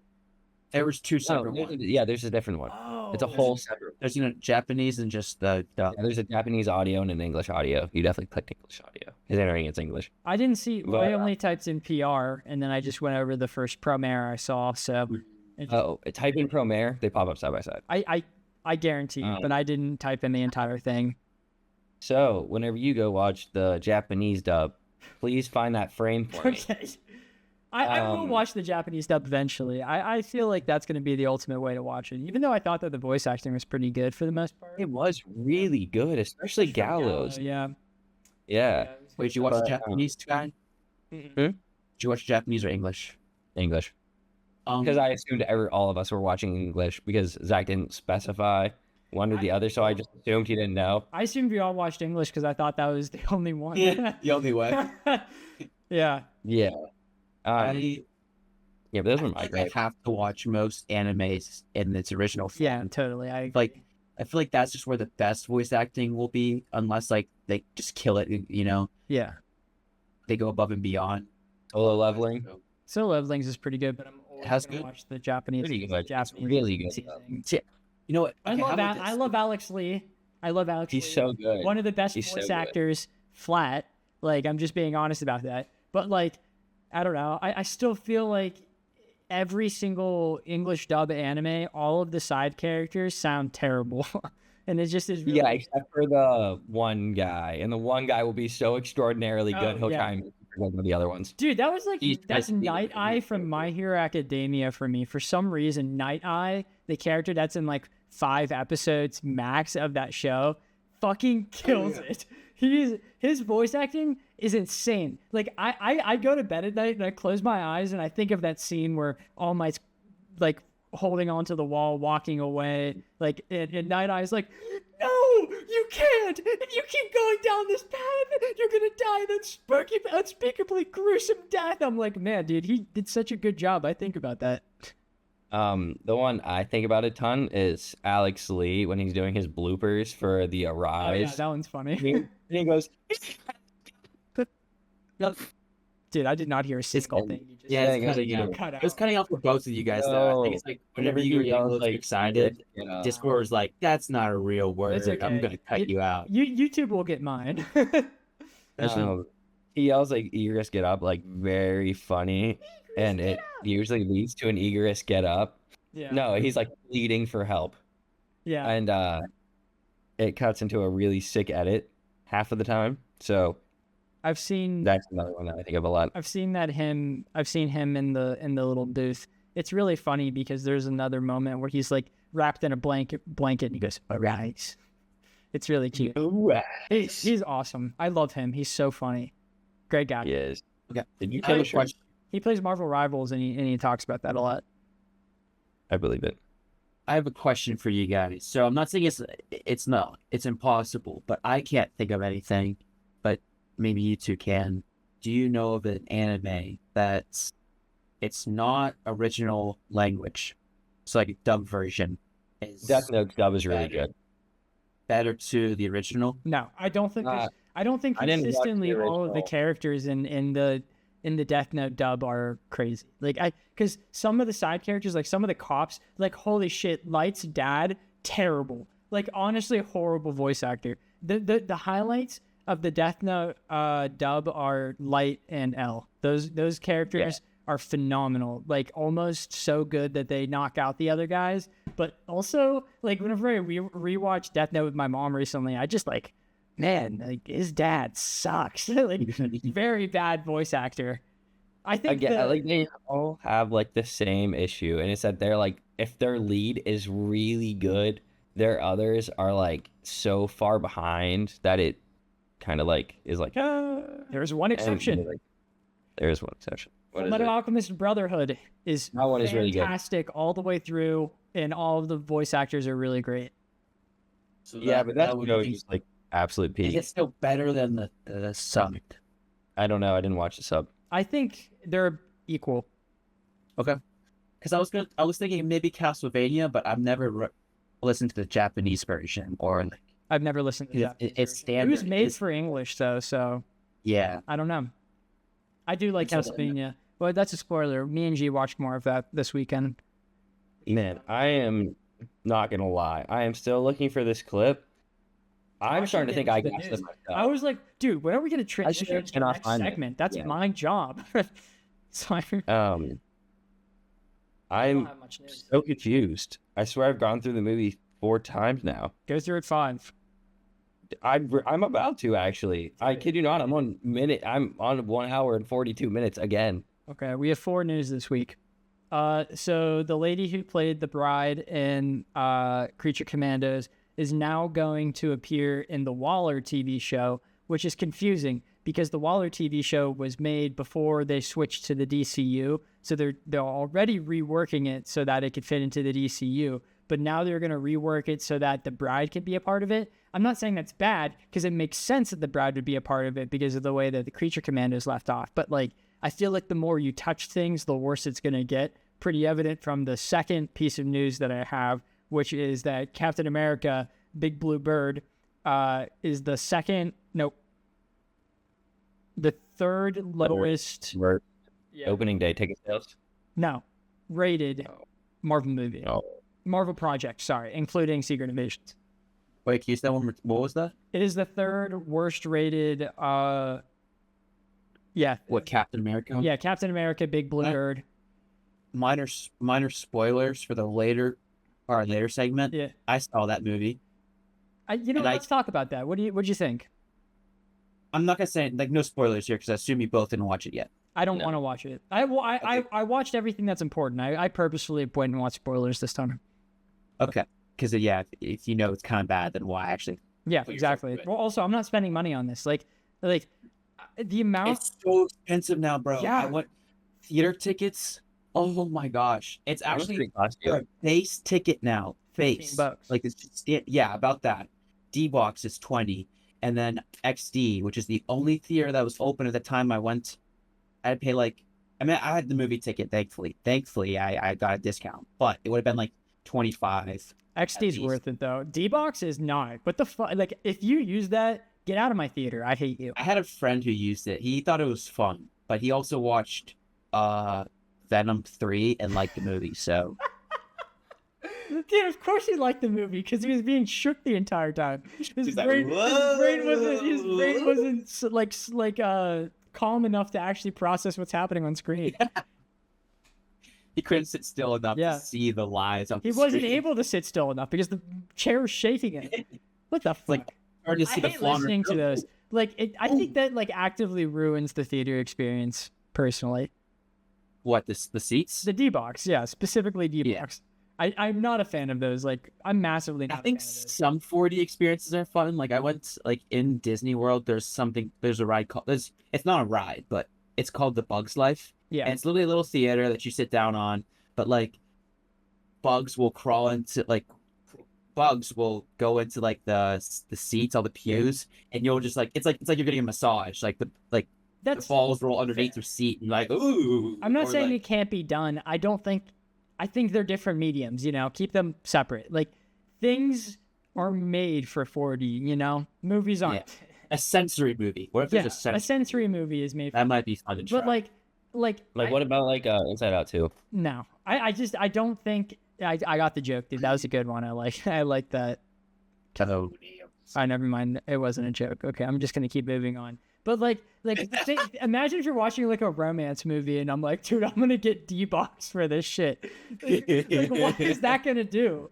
There was 2 Oh, separate there's ones. yeah, there's a different one. Oh, It's a whole separate. There's Japanese and just the Yeah, there's a Japanese audio and an English audio. You definitely clicked English audio. Considering it's English. I didn't see. But, I only typed in PR, and then I just went over the first Promare I saw. So, it just- Oh, type in Promare, they pop up side by side. I guarantee, but I didn't type in the entire thing. So whenever you go watch the Japanese dub, please find that frame for me. Okay. I will watch the Japanese dub eventually. I feel like that's going to be the ultimate way to watch it, even though I thought that the voice acting was pretty good for the most part. It was really good, especially Gallows. Yeah. Yeah, Wait, did you watch the But, Japanese guy? Mhm. Did you watch Japanese or English? English. Because I assumed all of us were watching English because Zach didn't specify one or the other, so I just assumed he didn't know. I assumed we all watched English because I thought that was the only one. the only way. Yeah. Yeah. I Yeah, but those were my I gripes. have to watch most animes in its original form. Yeah, totally. I feel like that's just where the best voice acting will be, unless like they just kill it, you know. yeah. they go above and beyond. Solo leveling. Solo Levelings is pretty good, but I'm always How's gonna good? watch the Japanese. Pretty good. It's Japanese really good. season. Yeah. You know what? I Okay, love how about I this? love Alex Lee. I love Alex He's Lee. so good. One of the best He's so voice good. actors, flat. Like, I'm just being honest about that. But, like, I don't know. I still feel like every single English dub anime, all of the side characters sound terrible. And it just is really... Yeah, except for the one guy, and the one guy will be so extraordinarily good. Oh, He'll yeah. try and one of the other ones. Dude, that was like, He's that's just- Night Eye from My Hero Academia for me. For some reason, Night Eye, the character that's in like 5 episodes max of that show, fucking kills it. His voice acting is insane. Like, I go to bed at night and I close my eyes and I think of that scene where All Might's like holding onto the wall, walking away. Like, and Night Eye's like, no, you can't. If you keep going down this path, you're gonna die an unspeakably gruesome death. I'm like, man, dude, he did such a good job. I think about that. The one I think about a ton is Alex Lee when he's doing his bloopers for the Oh, yeah, Arise. that one's funny. And he goes, Dude, I did not hear a single and- thing you just Yeah, said. it's cutting you know, out. Cut It was out. cutting out for both of you guys, though. I think it's like whenever you were yells, like excited, yeah. Discord was like, "That's not a real word. It's okay. I'm gonna cut you out." YouTube will get mine. He yells like Egress get up, like very funny, and it usually leads to an Egress get up. Yeah. No, he's like pleading for help, Yeah. and it cuts into a really sick edit half of the time. So I've seen that's another one that I think of a lot. I've seen him in the little booth. It's really funny because there's another moment where he's like wrapped in a blanket and he goes, "All right." It's really cute. He's awesome. I love him. He's so funny. Great guy. He is. Okay. Did you I have kill a a shark? question. He plays Marvel Rivals and he talks about that a lot. I believe it. I have a question for you guys. So I'm not saying it's impossible, but I can't think of anything. But maybe you two can. Do you know of an anime that's it's not original language? It's like a dub version. Is Death Note dub is really good. better to the original? No, I don't think I don't think I didn't watch the consistently all of the original. characters in the Death Note dub are crazy. Like because some of the side characters, like some of the cops, like holy shit, Light's dad, terrible. Like honestly, horrible voice actor. The highlights of the Death Note dub are Light and L. Those characters are phenomenal. Like almost so good that they knock out the other guys. But also, like whenever I rewatched Death Note with my mom recently, I just like, man, like his dad sucks. Like very bad voice actor. I think Again, like they all have like the same issue, and it's that they're like, if their lead is really good, their others are like so far behind that it kind of like is like there's one exception. like, there's one exception. What is Fullmetal it? Alchemist Brotherhood is That one is really good. fantastic all the way through, and all of the voice actors are really great. So Yeah, but that would show be- is just like absolute peak. it's still better than the sub. I don't know. I didn't watch the sub. I think they're equal. Okay. Because I was thinking maybe Castlevania, but I've never listened to the Japanese version or like I've never listened to that. it's It standard. was made It's- for English though, so yeah. I don't know. I do like So- Castlevania. Well, that's a spoiler. Me and G watched more of that this weekend. Man, I am not gonna lie. I am still looking for this clip. I'm starting to think I got this myself. I was like, dude, when are we going to transition to the cannot next find it. segment? That's Yeah. my job. So I don't I'm have much news. so confused. I swear I've gone through the movie 4 times now. Go through at 5. I'm about to actually. I kid you not. I'm on 1 hour and 42 minutes again. Okay, we have 4 news this week. So the lady who played the bride in Creature Commandos is now going to appear in the Waller TV show, which is confusing because the Waller TV show was made before they switched to the DCU. So they're already reworking it so that it could fit into the DCU. But now they're going to rework it so that the bride can be a part of it. I'm not saying that's bad because it makes sense that the bride would be a part of it because of the way that the Creature Commandos left off. But like, I feel like the more you touch things, the worse it's going to get. Pretty evident from the second piece of news that I have, which is that Captain America, Big Blue Bird, is the second. Nope. The third lowest Opening day ticket sales. rated Oh. Marvel movie. Oh. Marvel project, sorry, including Secret Invasions. Wait, can you say that one? What was that? It is the third worst rated. What, Captain America? Yeah, Captain America, Big Blue Bird. Minor spoilers for the later segment. Yeah, I saw that movie. let's talk about that. What'd you think? I'm not gonna say like no spoilers here because I assume you both didn't watch it yet. I don't want to watch it. I watched everything that's important. I purposefully went and watched spoilers this time. Okay, because if you know it's kind of bad, then why actually? Yeah, Put yourself exactly. through it. Well, also, I'm not spending money on this. Like the amount. It's so expensive now, bro. Yeah. I went theater tickets. Oh my gosh, it's actually Pretty costly. a base ticket now. Base, $15. like it's just, about that. D box is 20, and then XD, which is the only theater that was open at the time I went. I had to pay I had the movie ticket. Thankfully, I got a discount, but it would have been like 25. XD's least. worth it though. D box is not. What the fuck? Like, if you use that, get out of my theater. I hate you. I had a friend who used it. He thought it was fun, but he also watched Venom 3 and liked the movie. So Dude, of course he liked the movie because he was being shook the entire time. His He's like, brain "Whoa." wasn't calm enough to actually process what's happening on screen. he couldn't sit still enough Yeah. to see the lies on He the wasn't screen. able to sit still enough because the chair was shaking him. What the fuck? like, hard to I see the hate flaw in her listening to nose. those. I think that actively ruins the theater experience. Personally, What the seats? the D box, yeah, specifically D Yeah. box. I'm not a fan of those. I'm massively not. I think a fan of those. some 4D experiences are fun. Like I went in Disney World. There's a ride called. It's not a ride, but it's called the Bugs Life. Yeah, And it's literally a little theater that you sit down on, but bugs will crawl into bugs will go into the seats, all the pews, and you'll just it's like you're getting a massage. The that's. balls roll underneath your seat and ooh. I'm not or, saying it can't be done. I think they're different mediums. Keep them separate. Things are made for 4D. Movies aren't. Yeah. A sensory movie. What if Yeah, there's a sensory movie is made. that might be fun to try. But What about Inside Out 2? no, I don't think I got the joke, dude. That was a good one. I like that. Oh, Never mind. It wasn't a joke. Okay, I'm just gonna keep moving on. But imagine if you're watching a romance movie and I'm like, dude, I'm gonna get D-box for this shit. What is that gonna do?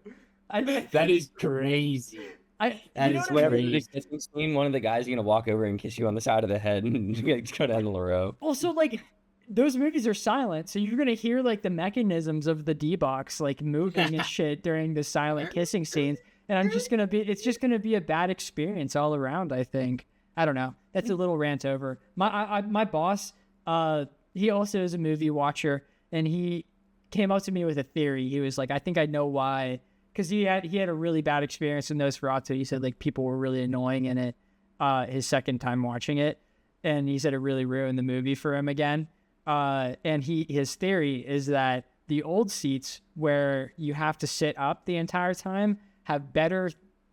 that is crazy. That you know is what I where mean? the kissing scene, one of the guys is gonna walk over and kiss you on the side of the head and go down the row. Also, those movies are silent, so you're gonna hear the mechanisms of the D-box moving and shit during the silent kissing scenes, and it's just gonna be a bad experience all around. I think. I don't know. That's a little rant over. My boss, he also is a movie watcher, and he came up to me with a theory. He was like, I think I know why, because he had a really bad experience in Nosferatu. He said people were really annoying in it. His second time watching it, and he said it really ruined the movie for him again. And his theory is that the old seats where you have to sit up the entire time have better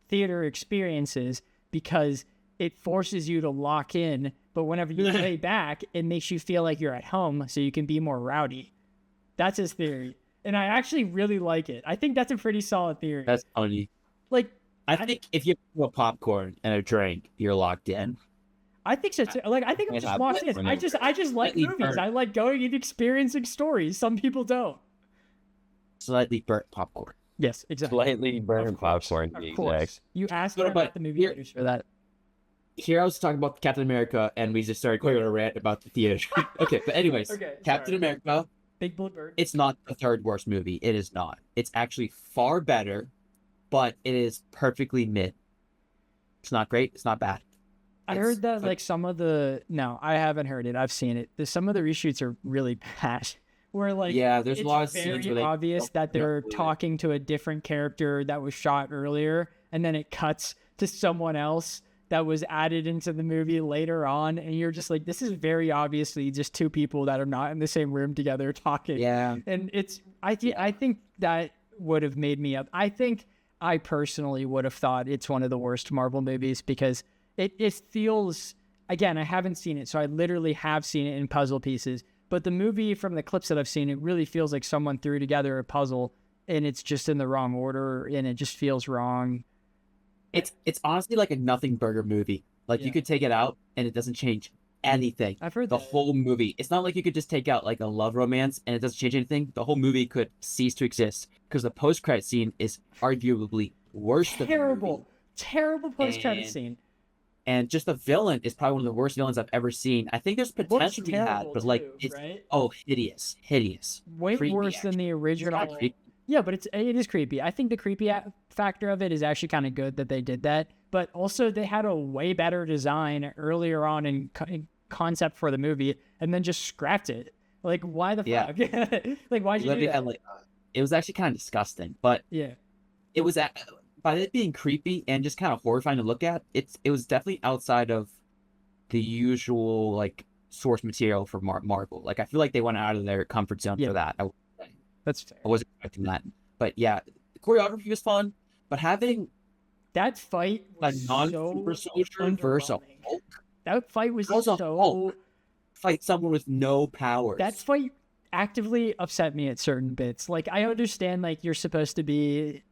theater experiences because it forces you to lock in, but whenever you lay back, it makes you feel like you're at home, so you can be more rowdy. That's his theory, and I actually really like it. I think that's a pretty solid theory. That's funny. I think if you have a popcorn and a drink, you're locked in. I think so too. I think I'm just locked in. I just like Slightly movies. burnt. I like going and experiencing stories. Some people don't. Slightly burnt popcorn. Yes, exactly. Slightly burned popcorn, to Of be course. exact. You asked But- about the movie here- theaters for that. Here I was talking about Captain America, and we just started going on a rant about the theater. Okay, but anyways, Okay, Captain sorry. America, Big Blue Bird. it's not the third worst movie. It is not. It's actually far better, but it is perfectly mid. It's not great. It's not bad. I It's- heard that some of the no, I haven't heard it. I've seen it. Some of the reshoots are really bad. Where yeah, there's a it's lot of very scenes where they obvious that they're Yeah. talking to a different character that was shot earlier, and then it cuts to someone else that was added into the movie later on, and you're just like, this is very obviously just two people that are not in the same room together talking. Yeah, And I think that would have made me up. I think I personally would have thought it's one of the worst Marvel movies because it feels again, I haven't seen it, so I literally have seen it in puzzle pieces. But the movie, from the clips that I've seen, it really feels like someone threw together a puzzle and it's just in the wrong order and it just feels wrong. It's honestly like a nothing burger movie. Like you could take it out and it doesn't change anything. I've heard the that. whole movie. It's not like you could just take out like a love romance and it doesn't change anything. The whole movie could cease to exist because the post-credit scene is arguably worse than the movie. Terrible post-credit scene. And just the villain is probably one of the worst villains I've ever seen. I think there's potential to be had, but like it's right? hideous. Way Creepy, worse than the original. creepy. Yeah, but it is creepy. I think the creepy factor of it is actually kind of good that they did that. But also, they had a way better design earlier on in concept for the movie, and then just scrapped it. Like, why the fuck? Like, why'd you do that? It was actually kind of disgusting, but yeah, it was by it being creepy and just kind of horrifying to look at. It was definitely outside of the usual like source material for Marvel. Like, I feel like they went out of their comfort zone for that. That's fair. I wasn't expecting that, but yeah, the choreography was fun. But having that fight was a non-super soldier versus a Hulk, that fight was so Hulk fight someone with no powers. That fight actively upset me at certain bits. Like, I understand like you're supposed to be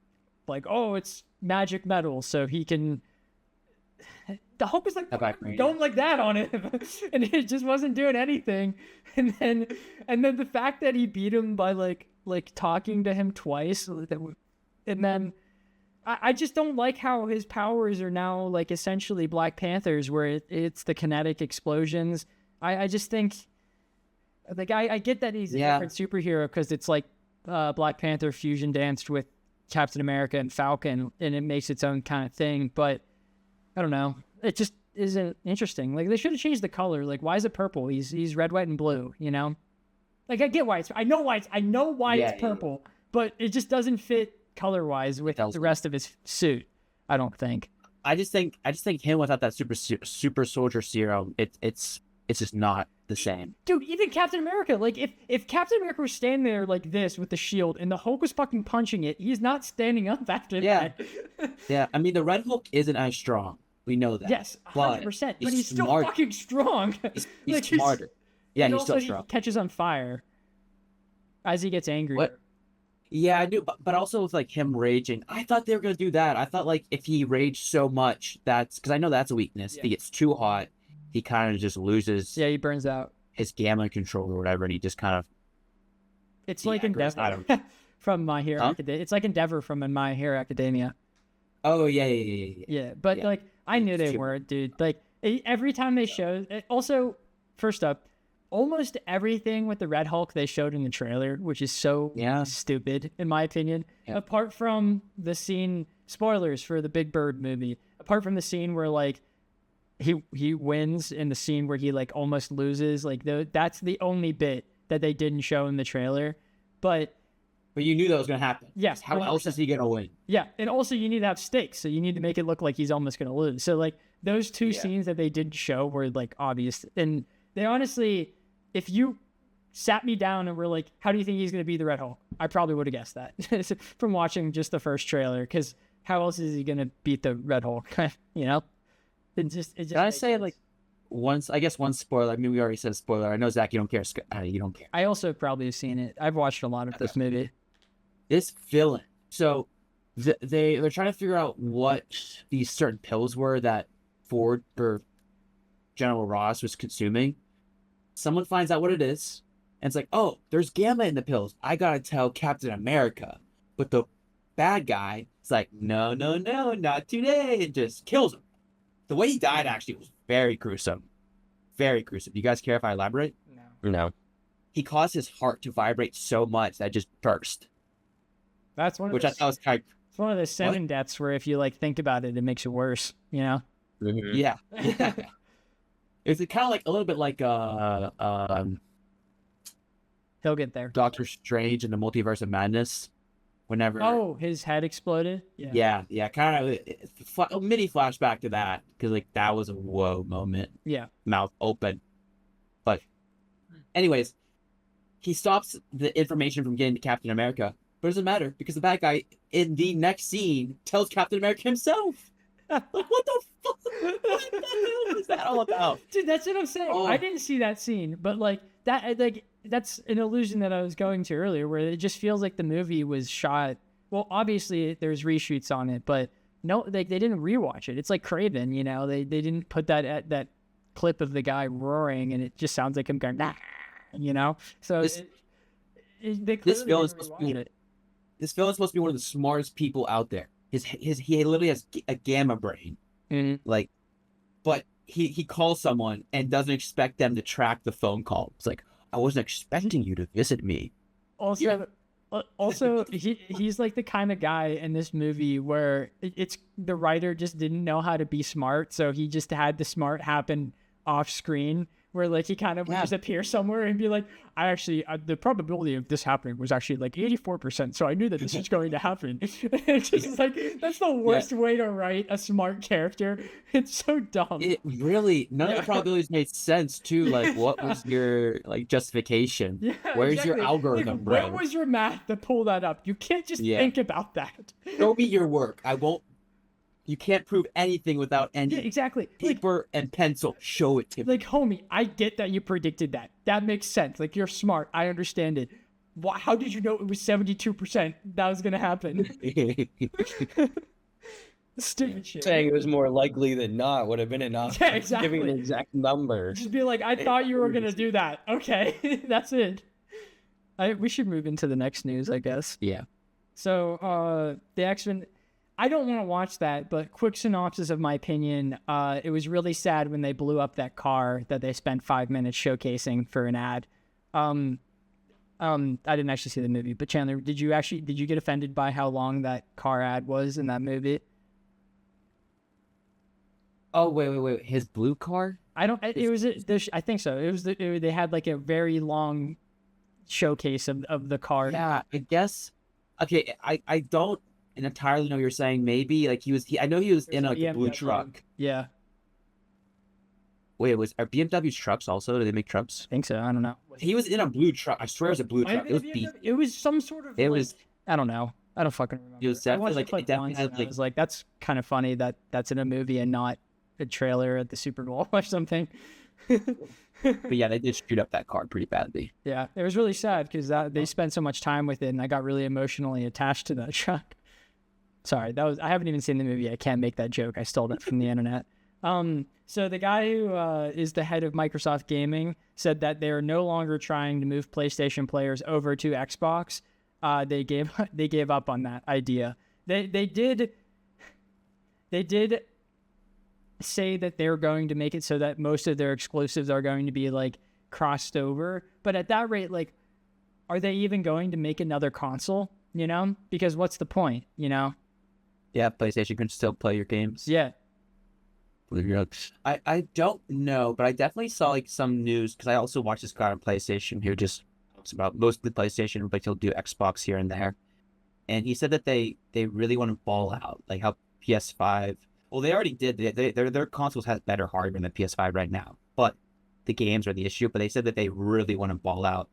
like, oh, it's magic metal, so he can. The Hulk was like going like that on him, and it just wasn't doing anything. And then the fact that he beat him by like talking to him twice, and then I just don't like how his powers are now like essentially Black Panther's, where it's the kinetic explosions. I just think, like, I get that he's a different superhero because it's like Black Panther fusion danced with Captain America and Falcon, and it makes its own kind of thing. But I don't know. It just isn't interesting. Like, they should have changed the color. Like, why is it purple? He's red, white, and blue. You know, like, I get why I know why it's purple, but it just doesn't fit color wise with the rest of his suit. I don't think. I just think him without that super soldier serum, it's just not the same. Dude, even Captain America, like if Captain America was standing there like this with the shield and the Hulk was fucking punching it, he's not standing up after that. Yeah, I mean, the Red Hulk isn't as strong. We know that. Yes, 100%. But he's still fucking strong. He's like, smarter. Yeah, he's still strong. He catches on fire as he gets angry. What? Yeah, I do, but also with like him raging, I thought they were gonna do that. I thought like if he raged so much, that's because I know that's a weakness. Yeah. If he gets too hot, he kind of just loses. Yeah, he burns out his gamma control or whatever, and he just kind of. It's like Endeavor from My Hero Academia. It's like Endeavor from My Hero Academia. Oh yeah. Yeah, but like I knew they weren't, dude. Like every time they showed. Also, first up, almost everything with the Red Hulk they showed in the trailer, which is so stupid in my opinion. Yeah. Apart from the scene, spoilers for the Big Bird movie. Apart from the scene where like he wins in the scene where he like almost loses, like that's the only bit that they didn't show in the trailer. But you knew that was gonna happen. Yes. How else is he gonna win? Yeah, and also you need to have stakes, so you need to make it look like he's almost gonna lose. So like those two scenes that they didn't show were like obvious, and they honestly, if you sat me down and were like, how do you think he's going to be the Red Hulk? I probably would have guessed that from watching just the first trailer, because how else is he going to beat the Red Hulk? You know? It just Can I say, like, one spoiler? I mean, we already said spoiler. I know, Zach, you don't care. You don't care. I also probably have seen it. I've watched a lot of this movie. This villain. So they're trying to figure out what these certain pills were that Ford or General Ross was consuming. Someone finds out what it is, and it's like, oh, there's gamma in the pills. I gotta tell Captain America. But the bad guy is like, no, not today, and just kills him. The way he died actually was very gruesome. Very gruesome. Do you guys care if I elaborate? No. He caused his heart to vibrate so much that it just burst. That's one of I thought was kind of... It's one of the 7 deaths where if you like think about it, it makes it worse, you know? Mm-hmm. Yeah. It's kind of like a little bit like he'll get there. Doctor Strange in the Multiverse of Madness. Whenever his head exploded. Yeah. Kind of a mini flashback to that, because like that was a whoa moment. Yeah. Mouth open. But anyways, he stops the information from getting to Captain America, but it doesn't matter because the bad guy in the next scene tells Captain America himself. Like, what the fuck? What the hell was that all about? Dude, that's what I'm saying. Oh. I didn't see that scene, but like that, like that's an illusion that I was going to earlier, where it just feels like the movie was shot. Well, obviously there's reshoots on it, but no, they didn't rewatch it. It's like Craven, you know, they didn't put that clip of the guy roaring, and it just sounds like him going, nah, you know. So This this film is supposed to be this film is supposed to be one of the smartest people out there. He literally has a gamma brain. Like, but he calls someone and doesn't expect them to track the phone call. It's like, I wasn't expecting you to visit me. Also, he's like the kind of guy in this movie where it's the writer just didn't know how to be smart, so he just had the smart happen off screen, where like he kind of would just appear somewhere and be like, I actually the probability of this happening was actually like 84%, so I knew that this was going to happen. It's just like, that's the worst way to write a smart character. It's so dumb. It really, none of the probabilities made sense too. Like, what was your like justification? Yeah, Where's exactly. your algorithm, like, bro? Where was your math to pull that up? You can't just think about that. Show me your work. I won't. You can't prove anything without any exactly. paper and pencil. Show it to me. Like, homie, I get that you predicted that. That makes sense. Like, you're smart. I understand it. Why, how did you know it was 72% that was going to happen? Stupid shit. Saying it was more likely than not would have been enough. Yeah, exactly. Giving an exact number. Just be like, I thought you were going to do that. Okay, that's it. We should move into the next news, I guess. Yeah. So, the X-Men... I don't want to watch that, but quick synopsis of my opinion. It was really sad when they blew up that car that they spent 5 minutes showcasing for an ad. I didn't actually see the movie, but Chandler, did you get offended by how long that car ad was in that movie? Oh, wait. His blue car? I think so. It was they had like a very long showcase of the car. Yeah, I guess. Okay, I don't entirely know what you're saying. Maybe like I know he was in like a blue truck. Yeah. Wait, are BMW's trucks also? Do they make trucks? I think so. I don't know. He was in a blue truck. I swear it was a blue truck. It was beat. It was some sort of. It was. I don't know. I don't fucking remember. It was definitely like. It definitely had like. I was like, that's kind of funny that that's in a movie and not a trailer at the Super Bowl or something. But yeah, they did shoot up that car pretty badly. Yeah, it was really sad because they spent so much time with it, and I got really emotionally attached to that truck. Sorry, I haven't even seen the movie. I can't make that joke. I stole it from the internet. So the guy who is the head of Microsoft Gaming said that they're no longer trying to move PlayStation players over to Xbox. They gave up on that idea. They did say that they're going to make it so that most of their exclusives are going to be like crossed over. But at that rate, like, are they even going to make another console? You know, because what's the point? You know. Yeah, PlayStation can still play your games. Yeah. I don't know, but I definitely saw like some news because I also watched this guy on PlayStation who just talks about mostly PlayStation, but he'll do Xbox here and there. And he said that they really want to ball out, like how PS5. Well, they already did. Their consoles has better hardware than PS5 right now, but the games are the issue. But they said that they really want to ball out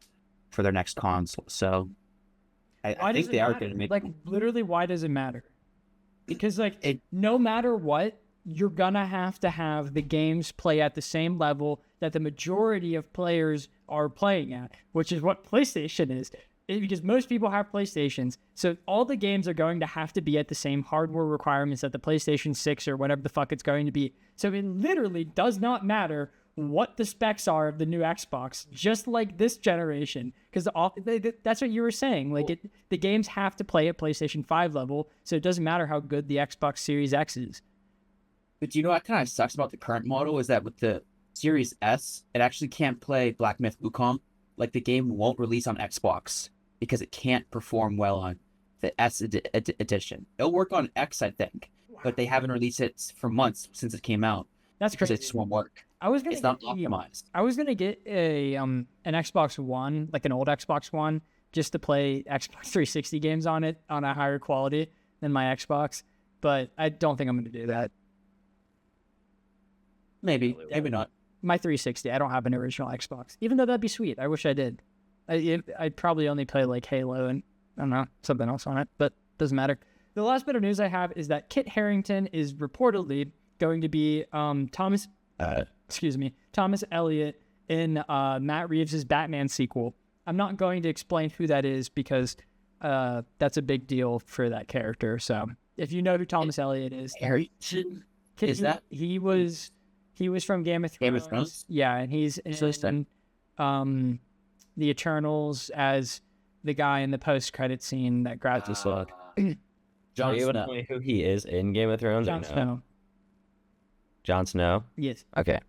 for their next console. So I think they are going to make like literally. Why does it matter? Because like no matter what, you're gonna have to have the games play at the same level that the majority of players are playing at, which is what PlayStation is. Because most people have PlayStations, so all the games are going to have to be at the same hardware requirements that the PlayStation 6 or whatever the fuck it's going to be. So it literally does not matter what the specs are of the new Xbox, just like this generation, because that's what you were saying. Like the games have to play at PlayStation 5 level, so it doesn't matter how good the Xbox Series X is. But do you know what kind of sucks about the current model is that with the Series S, it actually can't play Black Myth Wukong. Like the game won't release on Xbox because it can't perform well on the S edition. It'll work on X, I think, but they haven't released it for months since it came out. That's because crazy. it just won't work. It's not optimized. I was gonna get an Xbox One, like an old Xbox One, just to play Xbox 360 games on it on a higher quality than my Xbox, but I don't think I'm gonna do that. Maybe not. My 360, I don't have an original Xbox, even though that'd be sweet. I wish I did. I'd probably only play like Halo and I don't know, something else on it, but doesn't matter. the last bit of news I have is that Kit Harington is reportedly going to be Thomas Elliott in Matt Reeves' Batman sequel. I'm not going to explain who that is because that's a big deal for that character. So if you know who Thomas Elliott is, Harrington? He was from Game of Thrones. Game of Thrones? Yeah, and he's in the Eternals as the guy in the post-credit scene that grabs his slug. Are you able to tell me who he is in Game of Thrones? Jon Snow. Jon Snow? Yes. Okay.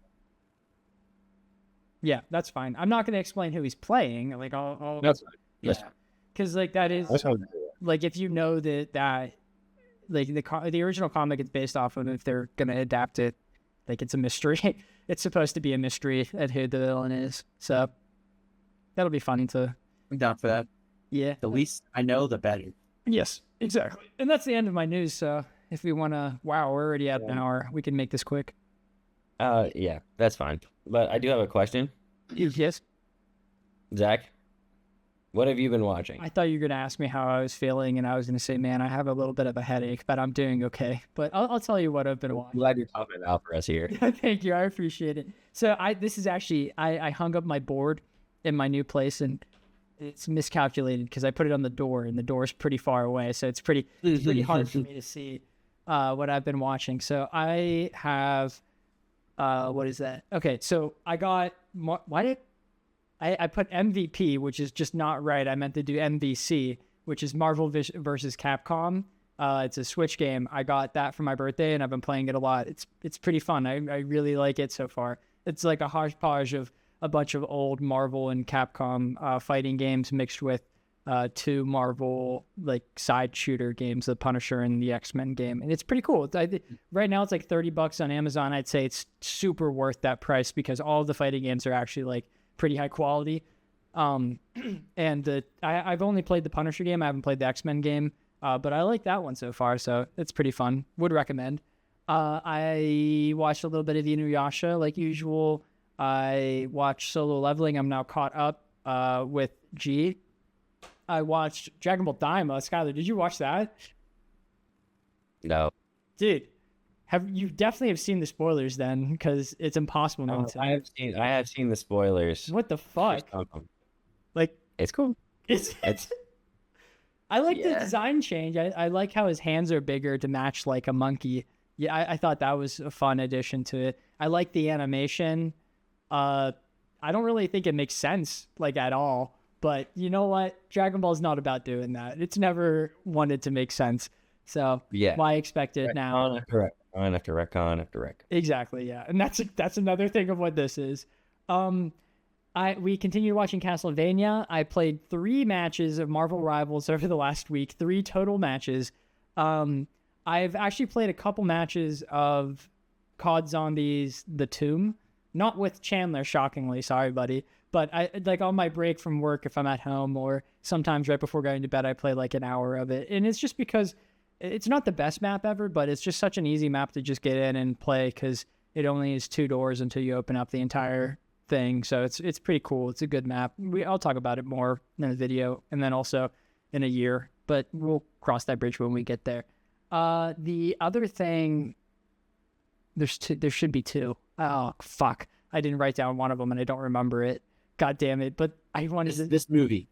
Yeah, that's fine. I'm not going to explain who he's playing. Like, I'll That's fine. yeah, because like that is like if you know that like the original comic it's based off of, if they're going to adapt it, like it's a mystery. It's supposed to be a mystery at who the villain is. So that'll be fun to. I'm down for that. Yeah. The least I know, the better. Yes, exactly. And that's the end of my news. So if we want to, wow, we're already at an hour. We can make this quick. Yeah, that's fine. But I do have a question. Yes. Zach, what have you been watching? I thought you were going to ask me how I was feeling, and I was going to say, man, I have a little bit of a headache, but I'm doing okay. But I'll tell you what I've been watching. Glad you're talking it out for us here. Thank you. I appreciate it. So this is actually, I hung up my board in my new place, and it's miscalculated because I put it on the door, and the door's pretty far away. So it's pretty hard for me to see what I've been watching. So I have, what is that? Okay, so I got, I put MVP, which is just not right. I meant to do MVC, which is Marvel versus Capcom. It's a Switch game. I got that for my birthday, and I've been playing it a lot. It's pretty fun. I really like it so far. It's like a hodgepodge of a bunch of old Marvel and Capcom fighting games mixed with two Marvel like side shooter games, the Punisher and the X-Men game, and it's pretty cool. Right now it's like $30 on Amazon. I'd say it's super worth that price because all of the fighting games are actually like pretty high quality. And I've only played the Punisher game. I haven't played the X-Men game, but I like that one so far, so it's pretty fun. Would recommend. I watched a little bit of Inuyasha like usual. I watched Solo Leveling. I'm now caught up with G. I watched Dragon Ball Daima. Skylar, did you watch that? No. Dude, you definitely have seen the spoilers then, because it's impossible not to. I have seen the spoilers. What the fuck? Like, it's cool. It's I like the design change. I like how his hands are bigger to match like a monkey. Yeah, I thought that was a fun addition to it. I like the animation. I don't really think it makes sense like at all. But you know what? Dragon Ball is not about doing that. It's never wanted to make sense. So why expect it now? Retcon after retcon. Exactly, yeah. And that's another thing of what this is. We continued watching Castlevania. I played 3 matches of Marvel Rivals over the last week, 3 total matches. I've actually played a couple matches of COD Zombies The Tomb. Not with Chandler, shockingly. Sorry, buddy. But I like on my break from work, if I'm at home, or sometimes right before going to bed, I play like an hour of it. And it's just because it's not the best map ever, but it's just such an easy map to just get in and play because it only is 2 doors until you open up the entire thing. So it's pretty cool. It's a good map. I'll talk about it more in a video and then also in a year, but we'll cross that bridge when we get there. The other thing, there should be 2. Oh, fuck. I didn't write down one of them and I don't remember it. God damn it. But I wanted this movie.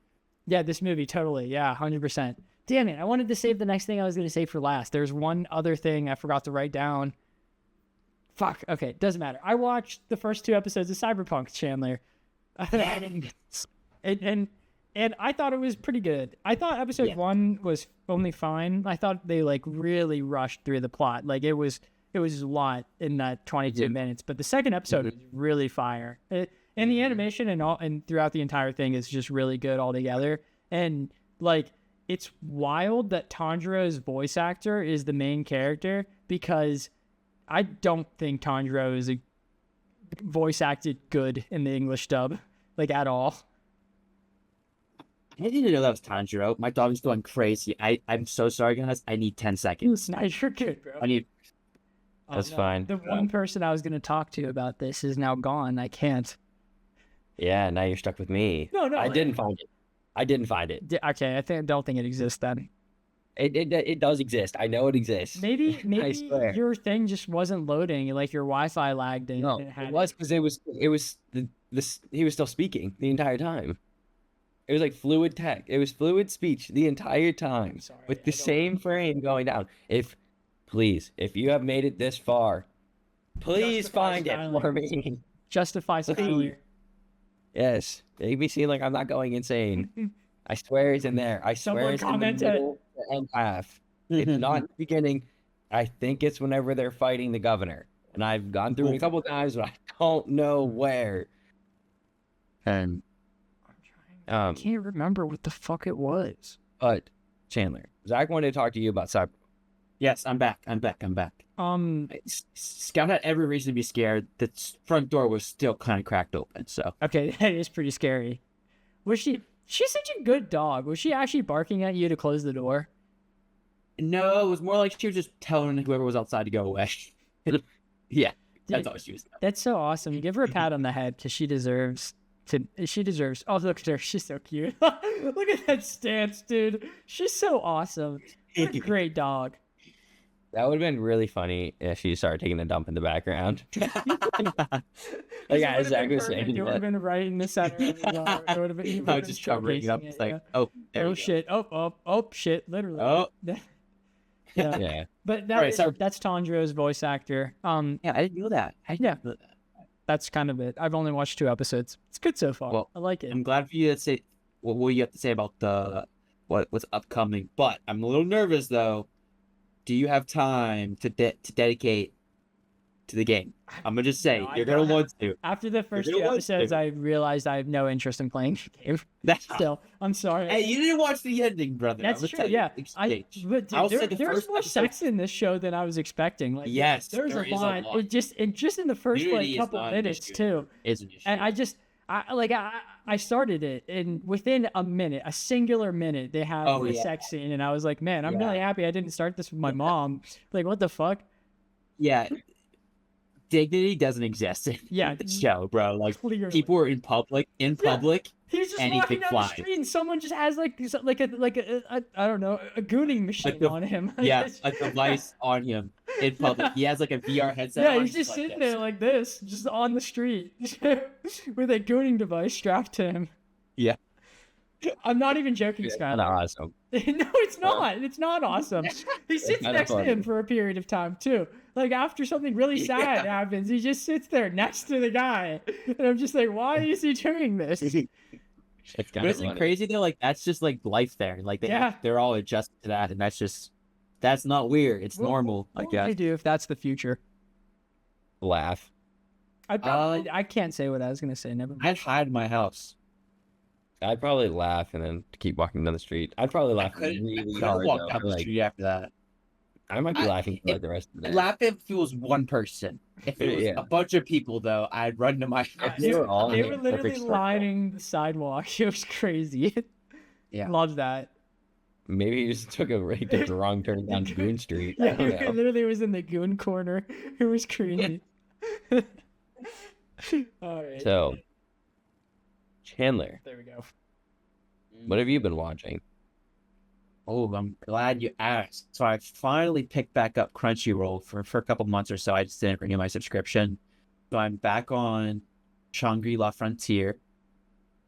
Yeah, this movie. Totally. Yeah, 100%. Damn it. I wanted to save the next thing I was going to say for last. There's one other thing I forgot to write down. Fuck. Okay. Doesn't matter. I watched the first 2 episodes of Cyberpunk, Chandler. and I thought it was pretty good. I thought episode 1 was only fine. I thought they like really rushed through the plot. Like it was a lot in that 22 minutes, but the second episode is really fire. And the animation and throughout the entire thing is just really good altogether. And like, it's wild that Tanjiro's voice actor is the main character because I don't think Tanjiro is a voice acted good in the English dub, like at all. I didn't know that was Tanjiro. My dog is going crazy. I'm so sorry, guys. I need 10 seconds. Nice, you're good, bro. That's fine. The one person I was going to talk to about this is now gone. I can't. Yeah, now you're stuck with me. No. I didn't find it. Okay, don't think it exists then. It does exist. I know it exists. Maybe I swear. your thing just wasn't loading, like your Wi-Fi lagged and No, it had it was because it was he was still speaking the entire time. It was like fluid tech. It was fluid speech the entire time sorry, with the same frame going down. Please, if you have made it this far, please Justify find it Skylar. for me. Justify Skylar. Yes, make me seem like I'm not going insane. I swear it's in there. I swear Someone it's in the commented. middle to end half. It's not in the beginning. I think it's whenever they're fighting the governor. And I've gone through it a couple times, but I don't know where. And I can't remember what the fuck it was. but Chandler, Zach wanted to talk to you about cyber. Yes, I'm back. Scout had every reason to be scared. The front door was still kind of cracked open. So Okay, that is pretty scary. Was she's such a good dog. Was she actually barking at you to close the door? no, it was more like she was just telling whoever was outside to go away. Yeah, that's Dude, all she was doing. That's so awesome. Give her a pat on the head because she deserves to. She deserves. Oh, look at her. She's so cute. Look at that stance, dude. She's so awesome. What a great dog. That would have been really funny if she started taking a dump in the background. Like as Zach was saying. It would have been right in the center. It would have been. You I would was have just been covering it up. showcasing It's it, like, yeah. oh, there Oh we go. shit! Oh shit! Literally. Oh, Yeah. Yeah. But All right, sorry. that's Tandro's voice actor. yeah, I didn't know that. Yeah. That's kind of it. I've only watched 2 episodes. It's good so far. Well, I like it. I'm glad for you to say what you have to say about what's upcoming. But I'm a little nervous though. Do you have time to dedicate to the game? I'm gonna just say No, I you're gonna don't. want to. After the first You're 2 gonna want episodes, to. I realized I have no interest in playing the game. That's Still, I'm sorry. Hey, you didn't watch the ending, brother. That's I'm gonna true. tell you, Yeah, exchange. but dude, I'll say the there's first more episode- sex in this show than I was expecting. Like, Yes, there's there a is a lot. lot. It just in the first Nudity is couple not an minutes issue. too. Is an issue. And I started it, and within a singular minute, they have Oh, a yeah. sex scene, and I was like, man, I'm Yeah. really happy I didn't start this with my mom. Like, what the fuck? Yeah, dignity doesn't exist in Yeah, the show, bro. Like clearly. people are in public. He's just anything walking down flies. the street, and someone just has like a I don't know, a gooning machine the- on him. Yeah, a device on him in public. He has like a VR headset. Yeah, on, he's just like sitting this. there like this, just on the street, with a gooning device strapped to him. Yeah. I'm not even joking, Kind Skylar. of awesome. No, it's not. It's not awesome. He sits kinda next to funny. him for a period of time too. Like after something really sad happens, he just sits there next to the guy, and I'm just like, why is he doing this? It's But kind of isn't it crazy though? Like that's just like life there. Like they're all adjusted to that, and that's not weird. It's normal. I What would I guess. do if that's the future? Laugh. I can't say what I was gonna say. Never mind. I'd hide in my house. I'd probably laugh and then keep walking down the street. I'd probably laugh couldn't really walk hard. down though, the for, like, street after that. I might be I- laughing for like the rest of the day. Laugh if it was one person. If it was Yeah. a bunch of people, though, I'd run to my house. They were all They in were a literally perfect circle. lining the sidewalk. It was crazy. Yeah. Love that. Maybe he just took the wrong turn down Goon Street. I Yeah, don't he know. literally was in the goon corner. It was crazy. All right. So, Chandler, There we go. what have you been watching? Oh, I'm glad you asked. So I finally picked back up Crunchyroll for a couple months or so. I just didn't renew my subscription. So I'm back on Shangri-La Frontier.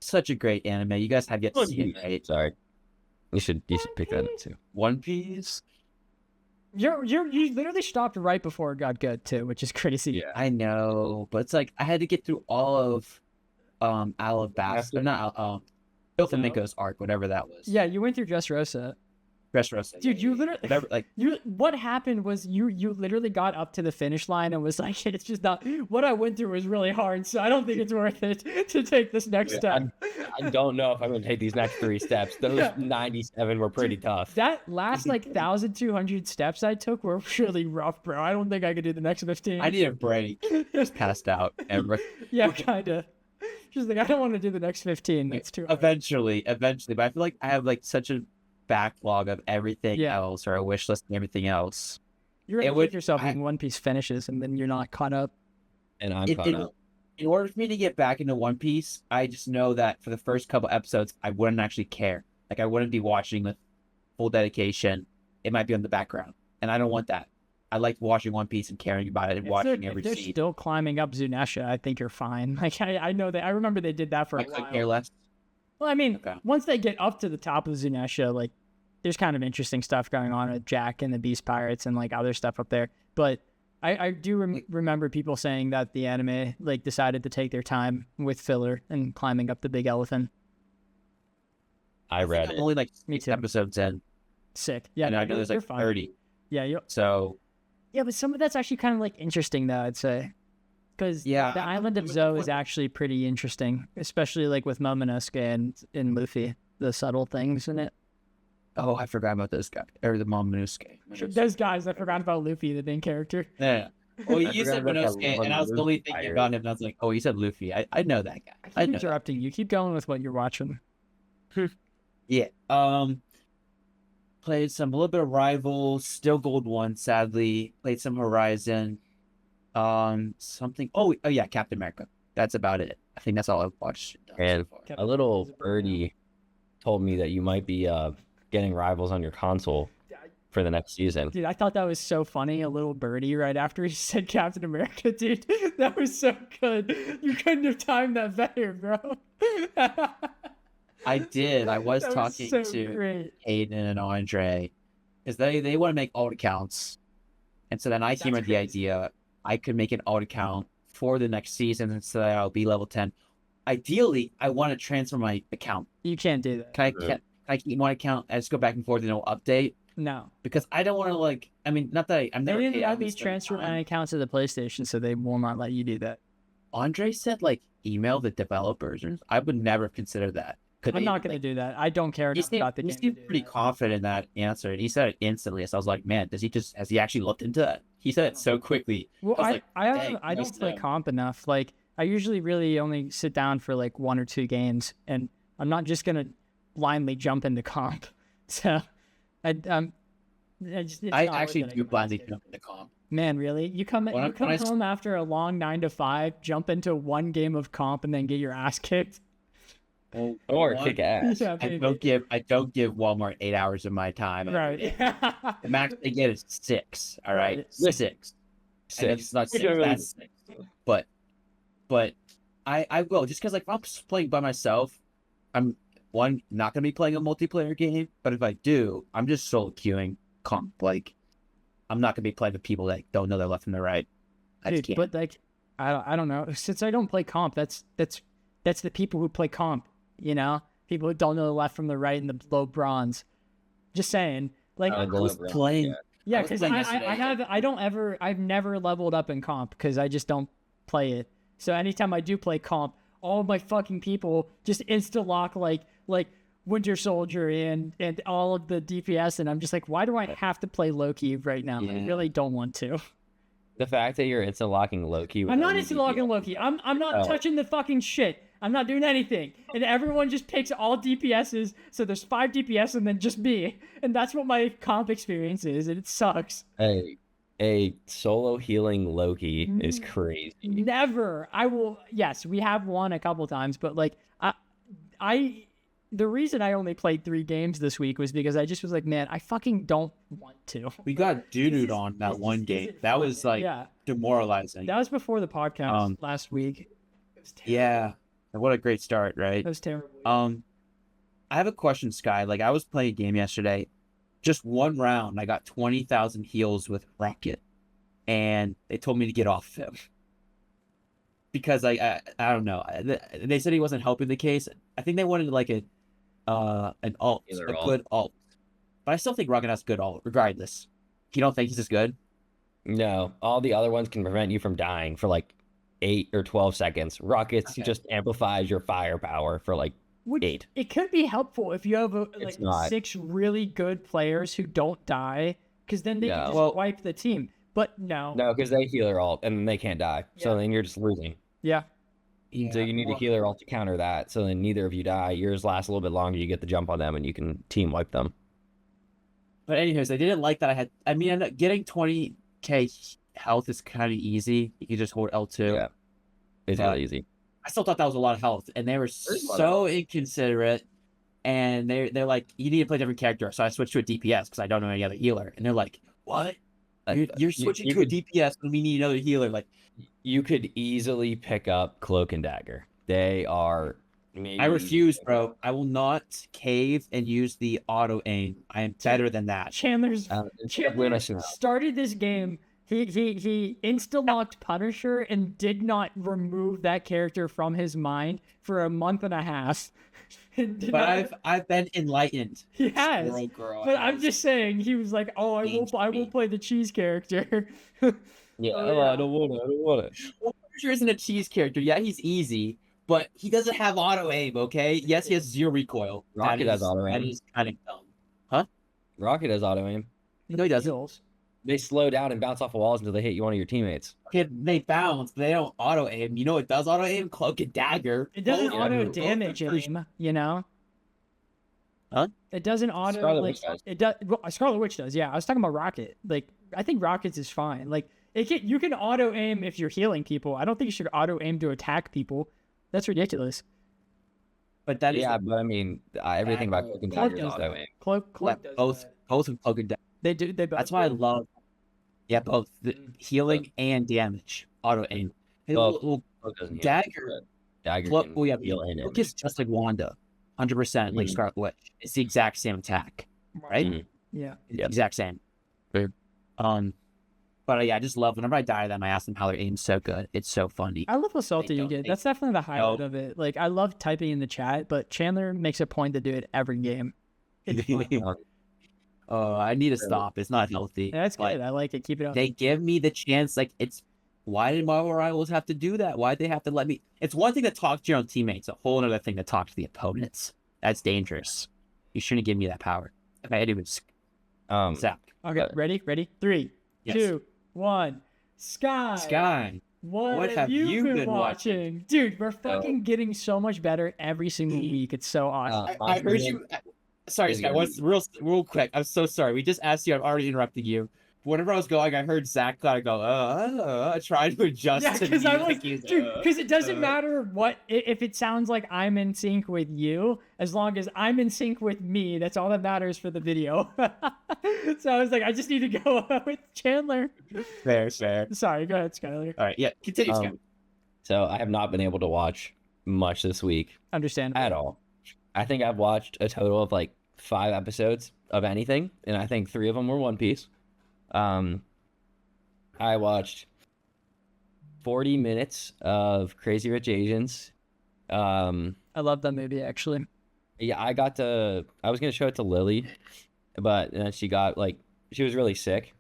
Such a great anime. You guys have yet to see it, right? Sorry. You should pick that up too. One Piece? You literally stopped right before it got good too, which is crazy. Yeah. I know, but it's like I had to get through all of Alabasta, not Doflamingo's arc, whatever that was. Yeah, you went through Dressrosa. Dressrosa. Dude, you literally whatever, like what happened was you literally got up to the finish line and was like, it's just not what I went through was really hard, so I don't think it's worth it to take this next step. I don't know if I'm going to take these next 3 steps. Those Yeah. 97 were pretty tough. That last like 1,200 steps I took were really rough, bro. I don't think I could do the next 15. I need a break. Just passed out and Yeah, kinda. Just like I don't want to do the next 15. That's too hard. eventually, but I feel like I have like such a backlog of everything Yeah. else, or a wish list and everything else. You're gonna it would- kick yourself I- when One Piece finishes, and then you're not caught up. And I'm In, caught in, up. in order for me to get back into One Piece, I just know that for the first couple episodes, I wouldn't actually care. Like I wouldn't be watching with full dedication. it might be on the background, and I don't want that. I like watching One Piece and caring about it and watching every If they're scene. still climbing up Zunesha, I think you're fine. Like I know that I remember they did that for I a couldn't while. care less. Well, I mean, Okay. once they get up to the top of Zunesha, like there's kind of interesting stuff going on with Jack and the Beast Pirates and like other stuff up there. But I do remember people saying that the anime like decided to take their time with filler and climbing up the big elephant. I read I'm it. only like Me 6 too. episodes in, Sick. Yeah, and I know there's you're like fine. 30. Yeah, So yeah, but some of that's actually kind of like interesting though, I'd say. Because Yeah, the island of I'm Zoe looking is actually pretty interesting, especially like with Momonosuke and Luffy, the subtle things in it. oh, I forgot about this guy or the Momonosuke. Those guys, I forgot about Luffy, the main character. Yeah. Well, I you forgot said about that Momonosuke, one and I was Luffy only thinking pirate. about him, and I was like, oh, you said Luffy. I know that guy. I I keep know. That. interrupting you. Keep going with what you're watching. Yeah. Played a little bit of Rivals, still Gold 1, sadly. Played some Horizon. Something. Oh yeah, Captain America. That's about it. I think that's all I've watched. And so far. Captain a little America's a bird now. birdie told me that you might be getting Rivals on your console for the next season. Dude, I thought that was so funny. A little birdie right after he said Captain America, dude. That was so good. You couldn't have timed that better, bro. I did. I was That talking so to great. Aiden and Andre, because they want to make alt accounts, and so then I came That's with the crazy. idea I could make an alt account for the next season, so that I'll be level 10. Ideally, I want to transfer my account. You can't do that. Can I keep one account and just go back and forth and it'll update? No. Because I don't want to like. I mean, not that I'm They never. didn't paid let me this transfer time. my account to the PlayStation, so they will not let you do that. Andre said like email the developers. I would never consider that. Could I'm they, not going to like, do that. I don't care He enough seemed, about the he game. to seemed do pretty that. confident in that answer, and he said it instantly. So I was like, "Man, has he actually looked into that?" He said it so quickly. Well, I was like, "Dang, I nice don't play to know." comp enough. Like, I usually really only sit down for like 1 or 2 games, and I'm not just gonna blindly jump into comp. So, it's I not actually worth it do anymore. blindly jump into comp. Man, really? You come When you come I- home after a long 9 to 5, jump into 1 game of comp, and then get your ass kicked. Well, Or one, kick ass. Yeah, I maybe. don't give Walmart 8 hours of my time. Right. The max they get is 6. All right, Right. 6. And it's not 6. That's 6. But I will, just because like if I'm playing by myself, I'm not gonna be playing a multiplayer game. But if I do, I'm just solo queuing comp. Like I'm not gonna be playing with people that don't know their left and their right. I just Dude, can't. but like, I don't know. Since I don't play comp, that's the people who play comp. You know, people who don't know the left from the right and the low bronze. Just saying, like, I I was Bro, playing. yeah. yeah, I was because playing yesterday. I've never leveled up in comp because I just don't play it. So anytime I do play comp, all of my fucking people just insta lock like Winter Soldier and all of the DPS, and I'm just like, why do I have to play Loki right now? I Yeah. really don't want to. The fact that you're instant locking Loki. I'm not instant locking Loki. I'm not Oh. touching the fucking shit. I'm not doing anything. And everyone just picks all DPSs. So there's 5 DPS and then just me. And that's what my comp experience is. And it sucks. A solo healing Loki is crazy. Never. I will. Yes, we have won a couple times, but like the reason I only played 3 games this week was because I just was like, man, I fucking don't want to. We got doo-dooed on that one game. That was like Yeah, demoralizing. that was before the podcast last week. It was terrible. Yeah. What a great start, right? It was terrible. I have a question, Sky. Like I was playing a game yesterday, just one round, I got 20,000 heals with Rocket, and they told me to get off him because I don't know. They said he wasn't helping the case. I think they wanted like an alt, Healer a alt. good alt, but I still think Rocket has good alt, regardless. You don't think he's as good? No, all the other ones can prevent you from dying for like 8 or 12 seconds. Rockets Okay. just amplifies your firepower for like Which, 8. it could be helpful if you have It's not. 6 really good players who don't die, because then they No. can just Well- wipe the team. But no. No, because they heal their alt and they can't die. So Yeah. then you're just losing. Yeah. Yeah. So you need a healer alt to counter that. So then neither of you die. Yours lasts a little bit longer. You get the jump on them and you can team wipe them. But anyways, I didn't like that I had. I mean, getting 20k health is kind of easy. You can just hold L2. Yeah. It's Yeah. really easy. I still thought that was a lot of health, and they were is a lot of so inconsiderate. and they're like, you need to play a different character. So I switched to a DPS because I don't know any other healer, and they're like, what? You're switching to a DPS when we need another healer. Like, You could easily pick up Cloak and Dagger. They are. I refuse, bro. I will not cave and use the auto aim. I am better than that. Chandler Chandler started this game. He insta-locked Punisher and did not remove that character from his mind for a month and a half. But I've been enlightened. He has. Girl, But I'm just saying, he was like, "Oh, I will play the cheese character." Yeah, I don't want it. Well, Punisher isn't a cheese character. Yeah, he's easy, but he doesn't have auto aim. Okay, yes, he has 0 recoil. Rocket has auto aim. That is kind of dumb. Rocket has auto aim. No, he doesn't. They slow down and bounce off of walls until they hit you, one of your teammates. Okay, they bounce, but they don't auto aim. You know what does auto aim? Cloak and Dagger. It doesn't Oh, auto yeah. damage him, you know. Huh? It doesn't auto Scarlet like Witch does. it does. Well, Scarlet Witch does. Yeah, I was talking about Rocket. Like, I think Rocket's is fine. Like, you can auto aim if you're healing people. I don't think you should auto aim to attack people. That's ridiculous. But that is Yeah, but I mean, everything about Cloak and Dagger is does auto aim. Cloak does both that. both of Cloak and Dagger. They do. They both. That's why I love. Yeah, both the healing and damage auto aim. Hey, Well, well, Cloak doesn't heal, Dagger. but Dagger Cloak, can well, yeah, heal and Cloak is just like Wanda, 100% like Mhm. Scarlet Witch. It's the exact same attack, right? Mhm. Yeah. Yep. Exact same. But yeah, I just love whenever I die to them. I ask them how their aim's so good. It's so funny. I love how salty you don't- get. they That's definitely the highlight don't. of it. Like, I love typing in the chat, but Chandler makes a point to do it every game. It's fun. Oh, I need to stop. It's not healthy. Yeah, that's But good. I like it. Keep it up. They give me the chance. Like, it's why did Marvel Rivals have to do that? Why did they have to let me? It's one thing to talk to your own teammates. A whole other thing to talk to the opponents. That's dangerous. You shouldn't give me that power. Okay, anyways, Zach. Okay, ready? 3, Yes. 2, 1. Sky. What have you been watching? Dude, we're fucking getting so much better every single week. It's so awesome. I heard you. Sorry, Sky. What's real quick? I'm so sorry. We just asked you. I've already interrupted you. Whenever I was going, I heard Zach kind of go, trying to adjust. Yeah, to because I music. was, He's, dude, because it doesn't matter what, if it sounds like I'm in sync with you, as long as I'm in sync with me, that's all that matters for the video. So I was like, I just need to go with Chandler. Fair. Sorry, go ahead, Skylar. All right, yeah, continue, Sky. So I have not been able to watch much this week Understandable. at all. I think I've watched a total of like 5 episodes of anything, and I think 3 of them were One Piece. I watched 40 minutes of Crazy Rich Asians. I love that movie, actually. Yeah, I was gonna show it to Lily, but then she was really sick,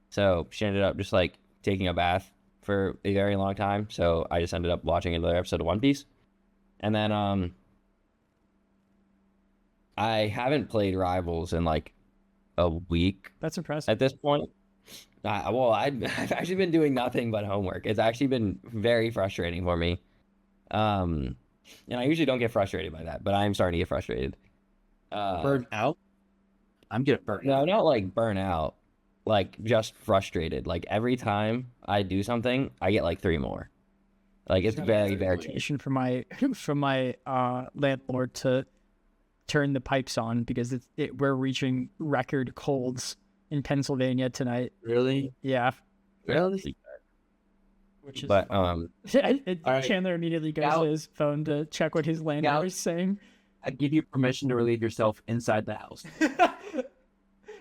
so she ended up just like taking a bath for a very long time. So I just ended up watching another episode of One Piece, and then I haven't played Rivals in like a week That's impressive. at this point. I've actually been doing nothing but homework. It's actually been very frustrating for me. And I usually don't get frustrated by that, but I'm starting to get frustrated. Burn out. I'm getting burnt. No, not like burn out, like just frustrated. Like every time I do something, I get like 3 more. Like it's very, very. Obligation from my landlord to turn the pipes on because we're reaching record colds in Pennsylvania tonight. Really? Yeah. Really? Which is But right. Chandler immediately goes Now- to his phone to check what his landlord is saying. I give you permission to relieve yourself inside the house. I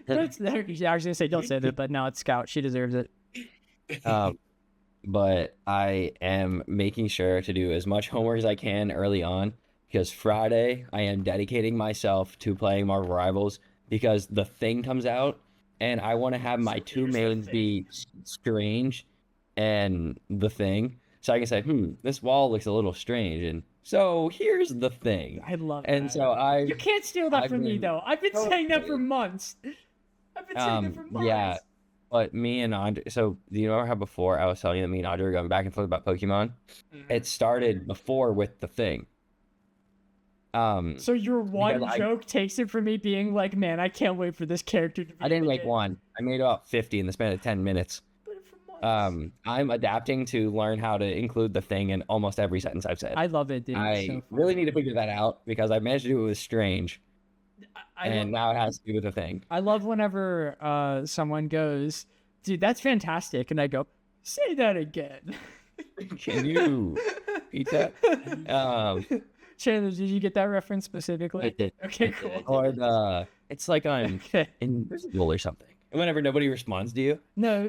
was gonna say don't say that, but no, it's Scout. She deserves it. but I am making sure to do as much homework as I can early on because Friday I am dedicating myself to playing Marvel Rivals because the thing comes out and I want to have my 2 mains be Strange and the Thing. So I can say, this wall looks a little strange, and so here's the Thing. I love And that. so You can't steal that I've from me been- though. I've been saying that for months. I've been saying that for months. yeah. But me and Andre, so do you know how before I was telling you that me and Andre were going back and forth about Pokemon? It started before with the Thing. So your one because joke takes it from me being like, man, I can't wait for this character to be I didn't in the make game." one. I made about 50 in the span of 10 minutes. But for months. I'm adapting to learn how to include the thing in almost every sentence I've said. I love it, dude. It's I so really need to figure that out because I managed to do it with strange, and now it has to do with the thing. I love whenever someone goes, dude, that's fantastic. And I go, say that again. Can you repeat that? Chandler, did you get that reference specifically? I did. Okay, cool. Or it's like I'm Okay. invisible or something. Whenever nobody responds to you. No,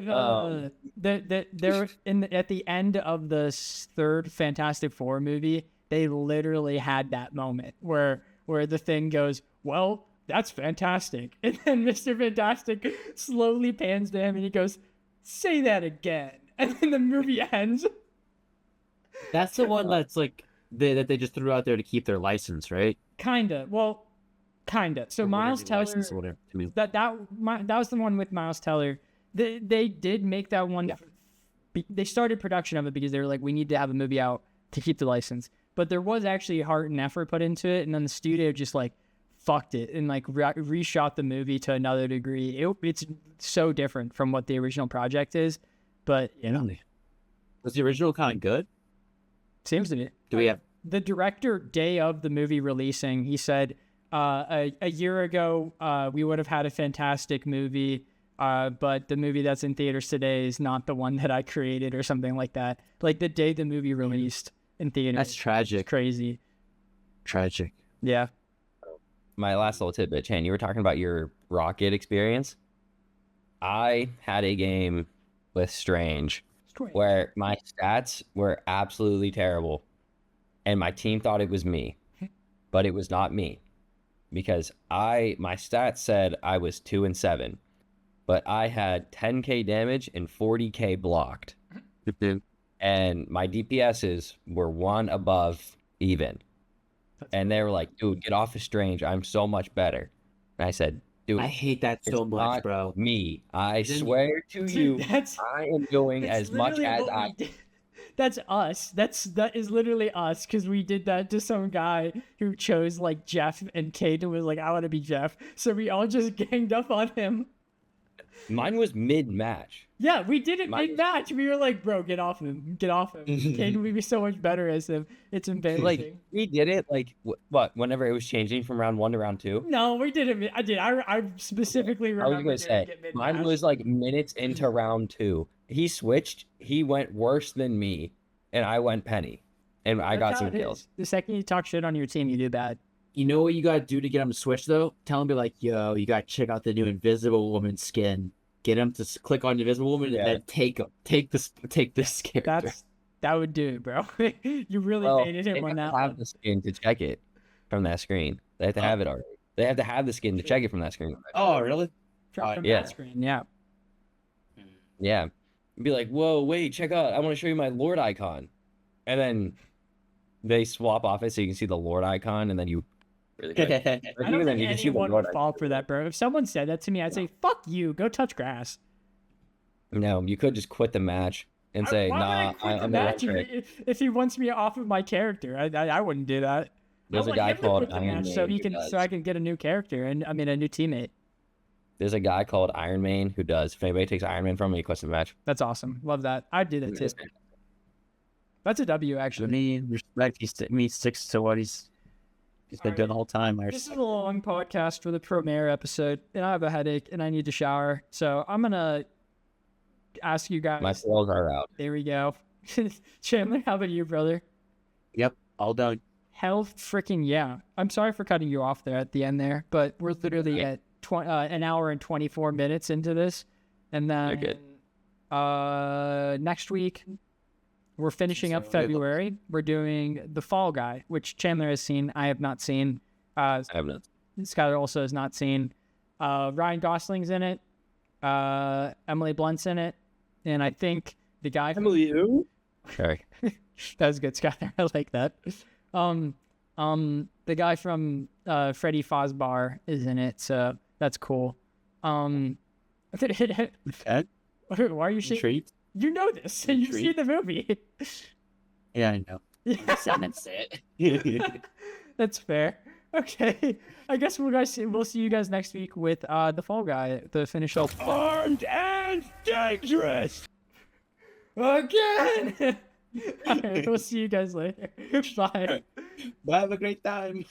they're at the end of the third Fantastic Four movie, they literally had that moment where the thing goes, well, that's fantastic. And then Mr. Fantastic slowly pans to him and he goes, say that again. And then the movie ends. That's the one that's like that they just threw out there to keep their license, right? Kinda. Well, kinda. So Or Miles whatever, Teller, license or whatever, to me. that was the one with Miles Teller. They did make that one. They started production of it because they were like, we need to have a movie out to keep the license. But there was actually heart and effort put into it, and then the studio just like fucked it and like reshot the movie to another degree. It's so different from what the original project is, but you know, Was the original kind of good? seems to be. Do we have? The director, day of the movie releasing, he said, a year ago, we would have had a fantastic movie, but the movie that's in theaters today is not the one that I created or something like that. Like the day the movie released in theaters. That's tragic. It's crazy. Tragic. Yeah. My last little tidbit, Chan, you were talking about your Rocket experience. I had a game with Strange where my stats were absolutely terrible, and my team thought it was me, but it was not me, because my stats said I was 2-7, but I had 10k damage and 40k blocked, and my DPSs were one above even. And they were like, dude, get off of Strange. I'm so much better. And I said, dude, I hate that so it's much, not bro. me. I Didn't- swear to you, That's I am doing that's as much literally as what we I. did. That's us. That is literally us, because we did that to some guy who chose like Jeff, and Caden was like, I want to be Jeff. So we all just ganged up on him. Mine was mid-match. Yeah, we did it Mine- mid-match. We were like, bro, get off him. Get off him. Caden would be so much better as him. It's embarrassing. Like, we did it, like, what, whenever it was changing from round 1 to round 2? No, we did it. I did. I specifically I remember. was going to say, mine was like minutes into round 2. He switched, he went worse than me, and I went Penny. And I got some kills. The second you talk shit on your team, you do bad. You know what you gotta do to get him to switch though? Tell him, be like, yo, you gotta check out the new Invisible Woman skin. Get him to click on Invisible Woman and then take him. Take this character. That would do it, bro. You really Well, baited him they on have that to have one. the skin to check it from that screen. They have to have it already. They have to have the skin to check it from that screen. Oh, really? From yeah. that screen, yeah. Yeah. Be like, whoa, wait, check out. I want to show you my Lord icon. And then they swap off it so you can see the Lord icon, and then you really good. I don't think anyone would fall for that, bro. If someone said that to me, I'd say, fuck you, go touch grass. No, you could just quit the match and say, Why would I nah, quit the I'm the match right if he wants me off of my character? I wouldn't do that. There's I a want guy him to called quit the Iron match Man. so he who can does. so I can get a new character and a new teammate. There's a guy called Iron Man who does. If anybody takes Iron Man from me, he quits the match. That's awesome. Love that. I'd do that too. That's a W, I actually. mean, respect. He sticks to what he's been doing the whole time. This is a long podcast for the Promare episode, and I have a headache, and I need to shower. So I'm gonna ask you guys. My cells are out. There we go. Chandler, how about you, brother? Yep, all done. Hell freaking yeah. I'm sorry for cutting you off there at the end there, but we're literally at an hour and 24 minutes into this. And then good. Next week, we're finishing up February. We're doing The Fall Guy, which Chandler has seen. I have not seen. I have not. Skylar also has not seen. Ryan Gosling's in it. Emily Blunt's in it. And I think the guy... Emily who? Sorry. That was good, Skylar. I like that. The guy from Freddy Fazbear is in it, so that's cool. Okay. Why are you shaking? Treat. You know this. You've seen the movie. Yeah, I know. That's it. That's fair. Okay. I guess we'll see you guys next week with The Fall Guy, the finish up. Armed and dangerous. Again! All right, we'll see you guys later. Bye. Have a great time.